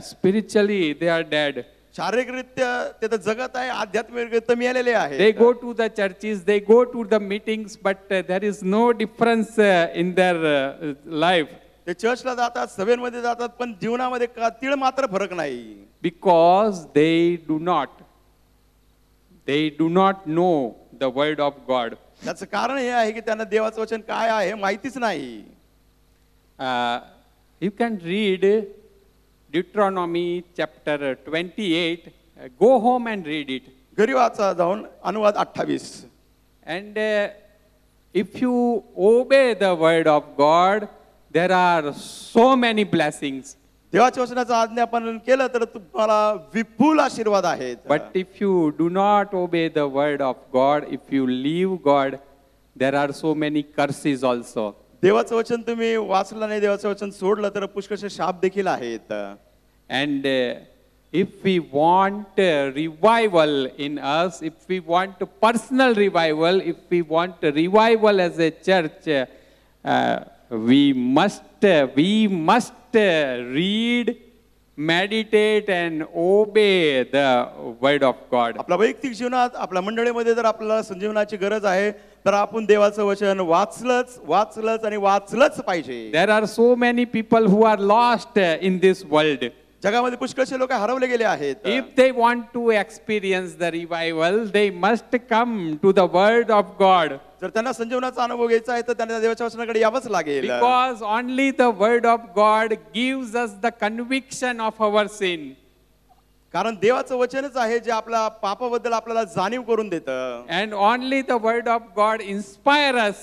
spiritually they are dead. शारीरिकरित्या ते तर जगत आहे, आध्यात्मिकरित्या मिळालेले आहे. They go to the churches, they go to the meetings, but there is no difference in their life. ते चर्चला जातात, सभेमध्ये जातात, पण जीवनामध्ये तीळ मात्र फरक नाही. Because they do not know the word of God. त्याचं कारण हे आहे की त्यांना देवाचं वचन काय आहे माहितीच नाही. You can read Deuteronomy chapter 28. Go home and read it. घरी वाचा जाऊन अनुवाद 28. And if you obey the word of God, there are so many blessings. देवाच्या वचनाचं आज्ञापालन केलं तर तुम्हाला विपुल आशीर्वाद आहेत. But if you do not obey the word of God, if you leave God, there are so many curses also. देवाचं वचन तुम्ही वाचलं नाही, देवाचं वचन सोडलं तर पुष्कळचे शाप देखील आहेत. And if we want revival in us, if we want personal revival, if we want revival as a church, we must read, meditate and obey the word of God. आपल्या वैयक्तिक जीवनात आपल्या मंडळीमध्ये जर आपल्याला संजीवनाची गरज आहे तर आपण देवाचं वचन वाचलंच आणि वाचलंच पाहिजे. There are so many people who are lost in this world. जगामध्ये पुष्कळसे लोक हरवले गेले आहेत. If they want to experience the revival, they must come to the word of God. जर त्यांना संजीवनाचा अनुभव घ्यायचा आहे तर त्यांना देवाच्या वचनाकडे यावंच लागेल. Because only the word of God gives us the conviction of our sin. कारण देवाचं वचनच आहे जे आपल्या पापाबद्दल आपल्याला जाणीव करून देतं. And only the word of God inspires us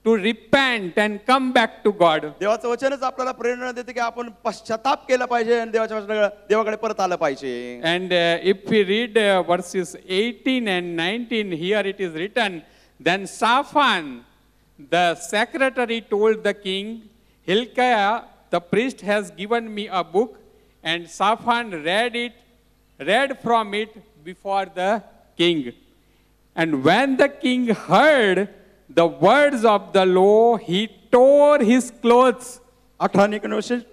to repent and come back to God. देवाचं वचनच आपल्याला प्रेरणा देते की आपण पश्चाताप केला पाहिजे आणि देवाकडे परत आलं पाहिजे. And if we read verses 18 and 19, here it is written, then Shaphan, the secretary, told the king, Hilkiah, the priest, has given me a book. And Shaphan read from it before the king. And when the king heard the words of the law, he tore his clothes. 18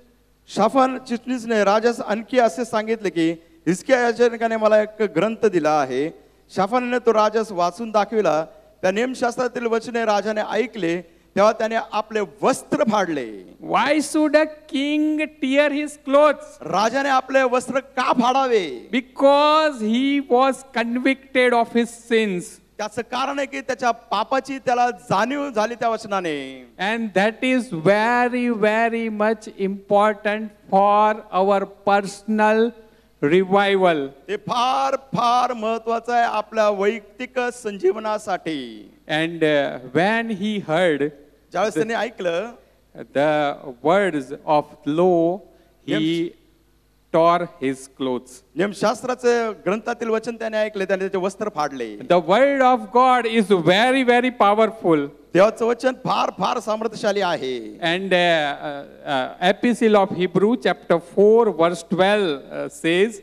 Shaphan चिटणीसने rajas आणखी असे सांगितले की हिजकिया याजकाने मला एक ग्रंथ दिला आहे. शाफानाने तो राजास वाचून दाखविला. त्या नियमशास्त्रातील वचने राजाने ऐकले तेव्हा त्याने आपले वस्त्र फाडले. Why should a king tear his clothes? राजाने आपले वस्त्र का फाडावे? Because he was convicted of his sins. त्याचं कारण आहे की त्याच्या पापाची त्याला जाणीव झाली त्या वचनाने. And that is very, very much important for our personal revival. ते फार फार महत्वाचं आहे आपल्या वैयक्तिक संजीवनासाठी. And when he heard ज्यावेळेस त्याने ऐकलं the words of law, he tore his clothes. नियमशास्त्राचे ग्रंथातील वचन त्याने ऐकले, त्याने त्याचे वस्त्र फाडले. The word of God is very, very powerful. देवाचं वचन फार फार सामर्थ्यशाली आहे. And Epistle of Hebrew chapter 4 verse 12 says,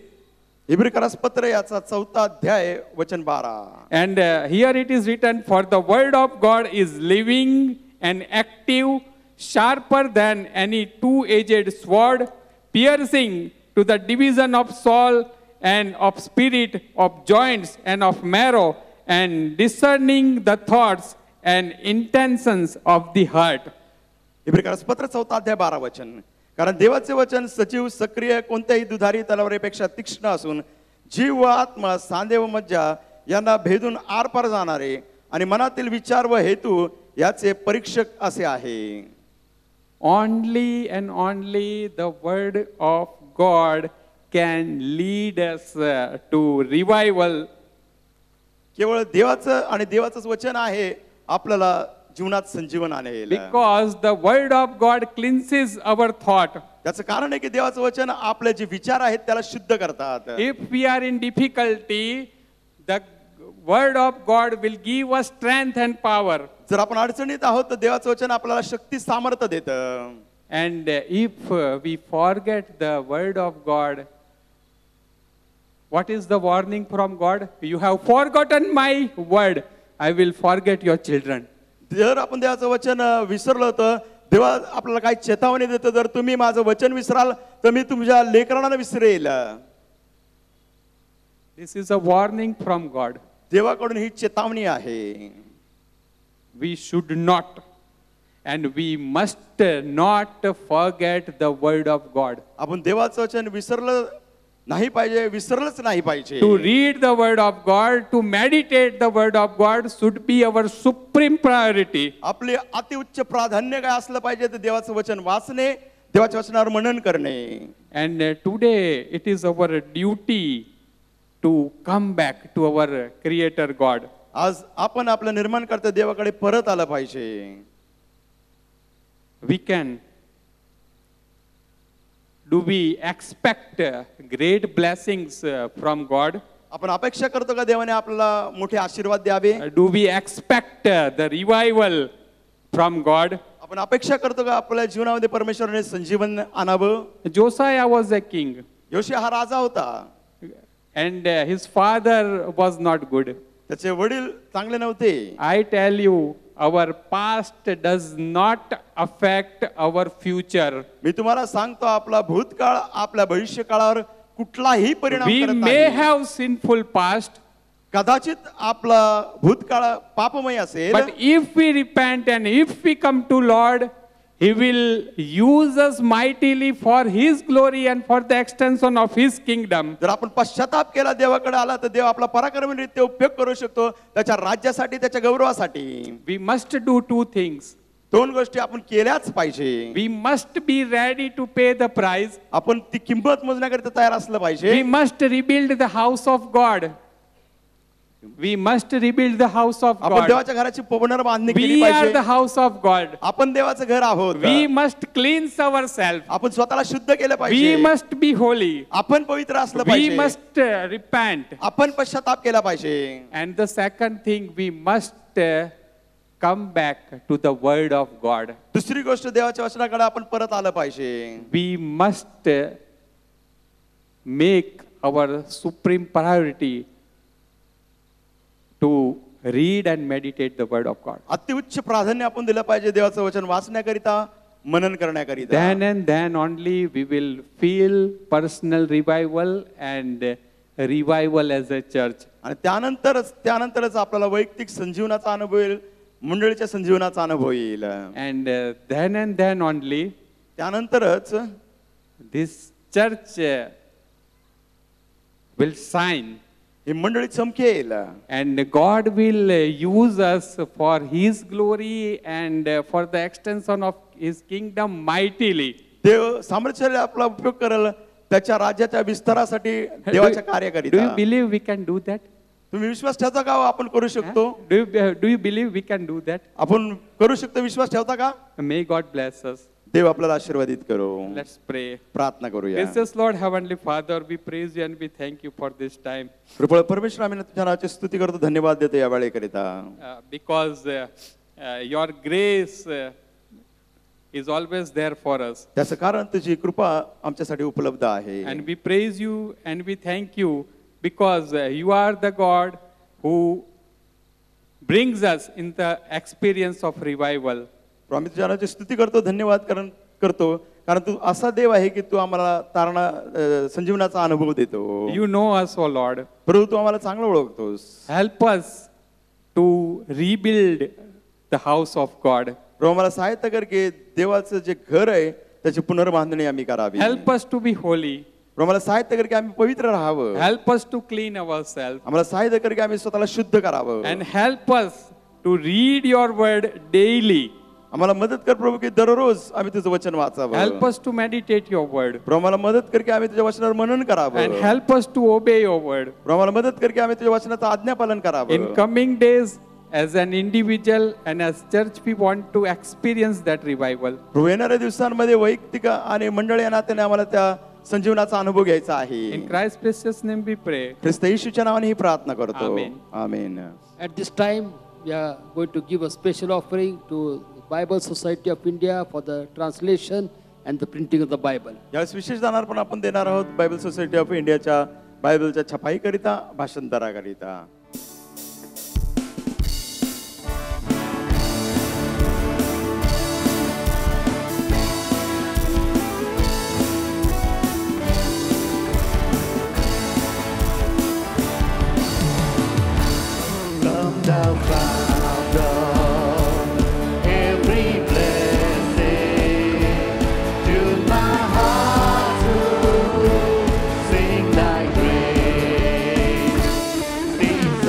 इब्रिकरास पत्र याचा 4 अध्याय वचन 12. and here it is written, for the word of God is living and active, sharper than any two-edged sword, piercing to the division of soul and of spirit, of joints and of marrow, and discerning the thoughts and intentions of the heart. इब्रिकरास पत्र 4 अध्याय 12 वचन. कारण देवाचे वचन सजीव सक्रिय कोणत्याही दुधारी तलवारीपेक्षा तीक्ष्ण असून जीव व आत्मा सांधे व मज्जा यांना भेदून आरपार जाणारे आणि मनातील विचार व हेतू याचे परीक्षक असे आहे. Only and only the word of God can lead us to revival. केवळ देवाचं आणि देवाचंच वचन आहे आपल्याला जीवनात संजीवन आणेल. Because the word of God cleanses our thought. त्याचं कारण आहे की देवाचं वचन आपले जे विचार आहेत त्याला शुद्ध करतात. If we are in difficulty, the word of God will give us strength and power. जर आपण अडचणीत आहोत तर देवाचं वचन आपल्याला शक्ती सामर्थ्य देतं. And if we forget the word of God, what is the warning from God? You have forgotten my word, I will forget your children. जर आपण देवाचं वचन विसरलं तर देवा आपल्याला काय चेतावणी देतं, जर तुम्ही माझं वचन विसराल तर मी तुमच्या लेकरांना visceral. This is a warning from God. देवाकडून ही चेतावणी आहे. We should not and we must not forget the word of God. आपण देवाचं वचन विसरलं नाही पाहिजे, विसरलंच नाही पाहिजे. To read the word of God, to meditate the word of God should be our supreme priority. आपले अतिउच्च प्राधान्य काय असलं पाहिजे तर देवाचं वचन वाचणे, देवाच्या वचनावर मनन करणे. And today it is our duty to come back to our creator God. आज आपण आपलं निर्माणकर्ता देवाकडे परत आलं पाहिजे. We can. Do we expect great blessings from God? आपण अपेक्षा करतो का देवाने आपल्याला मोठे आशीर्वाद द्यावे? Do we expect the revival from God? आपण अपेक्षा करतो का आपल्या जीवनामध्ये परमेश्वराने संजीवन आणावं? Josiah was a king योशिया हा राजा होता. and his father was not good. त्याचे वडील चांगले नव्हते. I tell you, our past does not affect our future. मी तुम्हाला सांगतो आपला भूतकाळ आपल्या भविष्यकाळावर कुठलाही परिणाम We करत may नाही. have sinful past, कदाचित आपला भूतकाळ पापमय असेल, but if we repent and if we come to Lord, He will use us mightily for His glory and for the extension of His kingdom. जर आपण पश्चाताप केला देवाकडे आला तर देव आपला पराक्रमरीत्या उपयोग करू शकतो त्याच्या राज्यासाठी, त्याच्या गौरवासाठी. We must do two things. 2 गोष्टी आपण केल्याच पाहिजे. We must be ready to pay the price. आपण ती किंमत मोजण्याकरिता तयार असलं We पाहिजे. must rebuild the house of God. We must rebuild the house of आपण God. देवाच्या घराची पुनर्बांधणी केली We are पाहिजे. the house of God. आपण देवाचं घर आहोत. We must cleanse ourselves. आपण स्वतःला शुद्ध केलं We पाहिजे. must be holy. आपण पवित्र असलं We पाहिजे. must repent. आपण पश्चाताप केला पाहिजे. And the second thing, we must come back to the word of God. दुसरी गोष्ट देवाच्या वचनाकडे आपण परत आलं पाहिजे. We must make our supreme priority to read and meditate the word of God. अतिउच्च प्राधान्य आपण दिलं पाहिजे देवाचं वचन वाचण्याकरिता मनन करण्याकरिता. Then and then only we will feel personal revival and revival as a church. आणि त्यानंतरच आपल्याला वैयक्तिक संजीवनाचा अनुभव येईल, मंडळीच्या संजीवनाचा अनुभव येईल. And then and then only त्यानंतरच this church will shine. ही मंडळी चमकेल. And God will use us for His glory and for the extension of His kingdom mightily. देव सामर्थ्याने आपला उपयोग करेल त्याच्या राज्याच्या विस्तारासाठी देवाच्या Do you कार्याकरिता. believe we can do that? तुम्ही विश्वास ठेवता का आपण करू शकतो? Do you believe we can do that? आपण करू शकतो, विश्वास ठेवता का? May God bless us. देव आपल्याला आशीर्वादित करो. Let's pray. प्रार्थना करूया. Gracious Lord, Heavenly Father, we praise you and we thank you for this time. कृपा परमेश्वर, आम्ही तुझ्या नावाची स्तुती करतो, धन्यवाद देतो या वेळेकरिता. Because your grace is always there for us. त्याचं कारण तुझी कृपा आमच्यासाठी उपलब्ध आहे. And we praise you and we thank you because you are the God who brings us in the experience of revival. आम्ही तुझ्या नावाची स्तुती करतो, धन्यवाद करतो, कारण तू असा देव आहे की तू आम्हाला संजीवनाचा अनुभव देतो. You know us, O Lord. प्रभू, तू आम्हाला चांगलं ओळखतोस. Help us to rebuild the house of God. प्रभू, आम्हाला सहायता कर की देवाचं जे घर आहे त्याची पुनर्बांधणी आम्ही करावी. Help us to be holy. प्रभू, आम्हाला सहायता कर की आम्ही पवित्र राहावं. Help us to clean ourselves. आम्हाला सहायता कर की आम्ही स्वतःला शुद्ध करावं. And help us to read your word daily. आम्हाला मदत कर प्रभू की दररोज आम्ही तुझं वचन वाचावं. Help us to meditate your word. प्रभू, आम्हाला मदत कर की आम्ही तुझ्या वचनावर मनन करावं. And help us to obey your word. प्रभू, आम्हाला मदत कर की आम्ही तुझ्या वचनाचं आज्ञापालन करावं. In coming days, as an individual and as church, we want to experience that revival. प्रभू, येणाऱ्या दिवसांमध्ये वैयक्तिक आणि मंडळ या नात्याने आम्हाला त्या संजीवनाचा अनुभव घ्यायचा आहे. In Christ's precious name we pray. ख्रिस्त येशूच्या नावाने ही प्रार्थना करतो. Amen. Amen. At this time, we are going to give a special offering to Bible Society of India for the translation and the printing of the Bible. यावेळेस विशेष दान पण आपण देणार आहोत Bible society of इंडियाच्या बायबलच्या छपाईकरिता, भाषांतराकरिता. Come thou Founder, every blessing, tune my heart to sing thy grace. These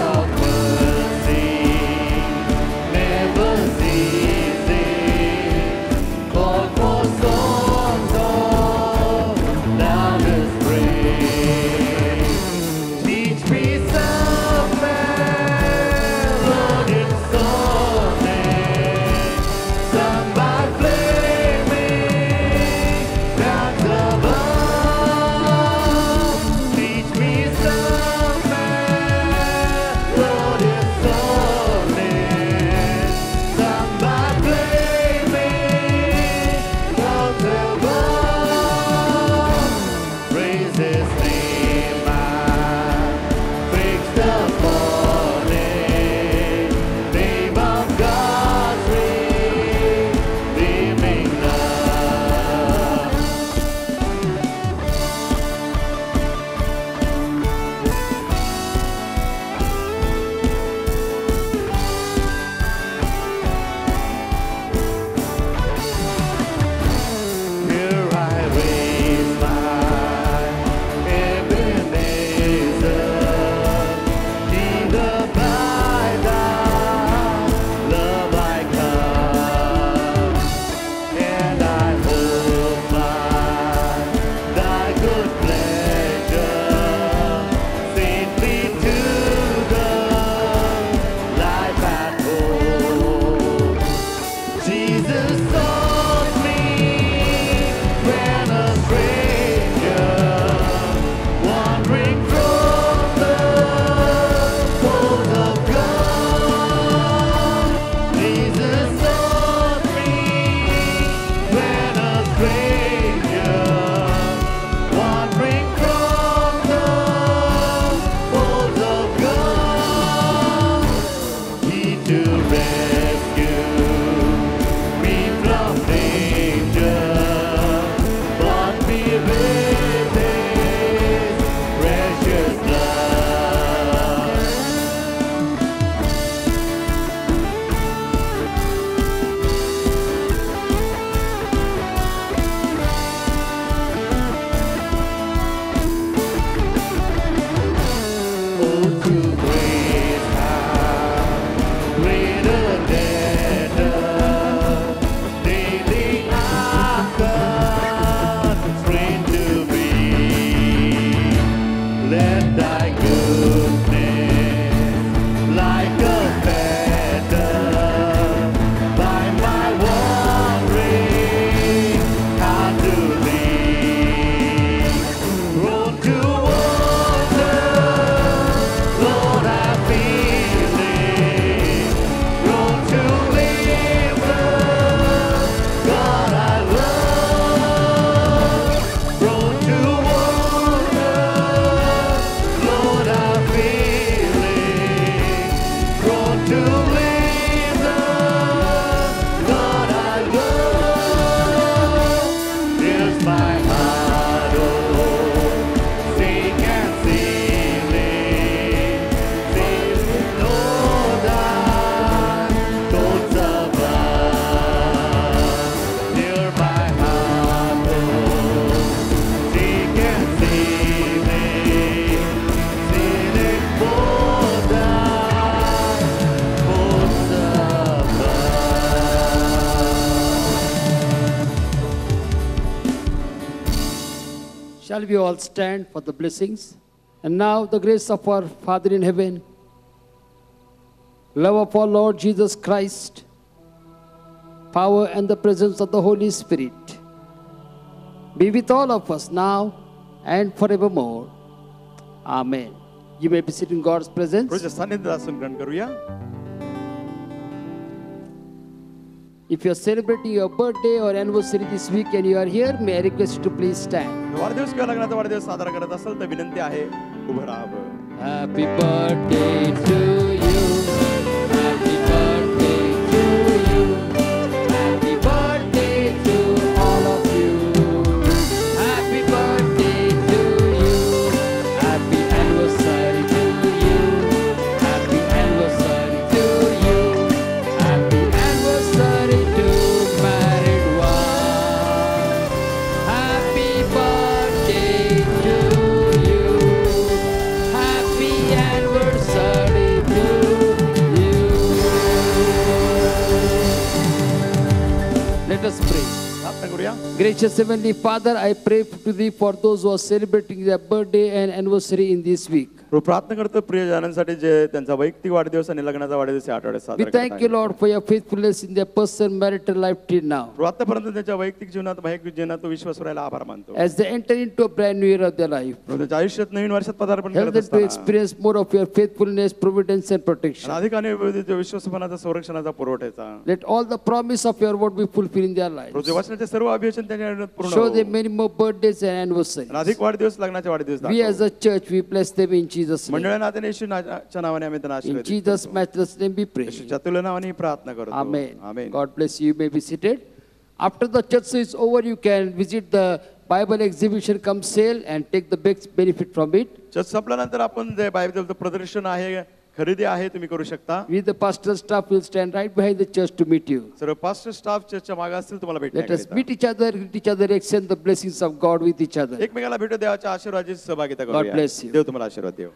Shall we all stand for the blessings? And now the grace of our Father in heaven, love of our Lord Jesus Christ, power and the presence of the Holy Spirit be with all of us now and forevermore. Amen. You may be seated in God's presence. प्रभूच्या सानिध्यात आसन ग्रहण करूया. If you are celebrating your birthday or anniversary this week and you are here, may I request you to please stand. वाढदिवस किंवा लग्नाचा वाढदिवस साजरा करत असाल तर विनंती आहे उभं राहावं. Happy birthday to you. Happy birthday to you. Happy birthday to all of you. Happy birthday to you. Happy anniversary to you. Happy anniversary to you. Happy anniversary to married one. Happy birthday to you. Happy anniversary to you. Let us pray. प्रार्थना करूया. Gracious Heavenly Father, I pray to Thee for those who are celebrating their birthday and anniversary in this week. प्रभू प्रार्थना करतो प्रियजनांसाठी जे त्यांचा वैयक्तिक वाढदिवस आणि लग्नाचा वाढदिवस या आठवड्यात We साजरा thank you, करतात. Lord, for your faithfulness in their personal marital life till now. प्रभू आतापर्यंत त्यांच्या वैयक्तिक जीवनात वैयक्तिक जीवनात तो विश्वास राहायला आभार मानतो. As they enter into a brand new year of their life, प्रभू त्यांच्या आयुष्यात नवीन वर्षात पदार्पण help करत them to असताना experience more of your faithfulness, providence, and protection. आणि अधिक आणि विश्वासपणाचा संरक्षणाचा पुरवठ्याचा Let all the promise of your word be fulfilled in their lives. प्रभू वचनाचे सर्व अभिवचन त्यांच्या आयुष्यात पूर्ण Show हो. them many more birthdays and anniversaries. आणि अधिक वाढदिवस लग्नाचे वाढदिवस We as दाखव. a church, we bless them in Jesus' name. मंडळाने नात्याने येशूच्या नावाने आम्ही त्यांना In आशीर्वाद Jesus' देतो. matchless name we pray. येशूच्या तुल्य नावाने प्रार्थना करतो. Amen. Amen. God bless you. You may be seated. After the church is over, you can visit the Bible exhibition, come sale, and take the best benefit from it. Church संपल्यानंतर आपण जे बायबलचं प्रदर्शन आहे खरेदी आहे तुम्ही करू शकता. We, the pastoral staff, will stand right behind the church to meet you. सर्व पास्टर स्टाफ चर्चच्या मागे असतील तुम्हाला Let us भेटण्याकरिता. meet each other, greet each other, extend the blessings of God with each other. एकमेकाला भेटू देवाच्या आशीर्वादाची सहभागिता God करूया. bless you. देव तुम्हाला आशीर्वाद देव.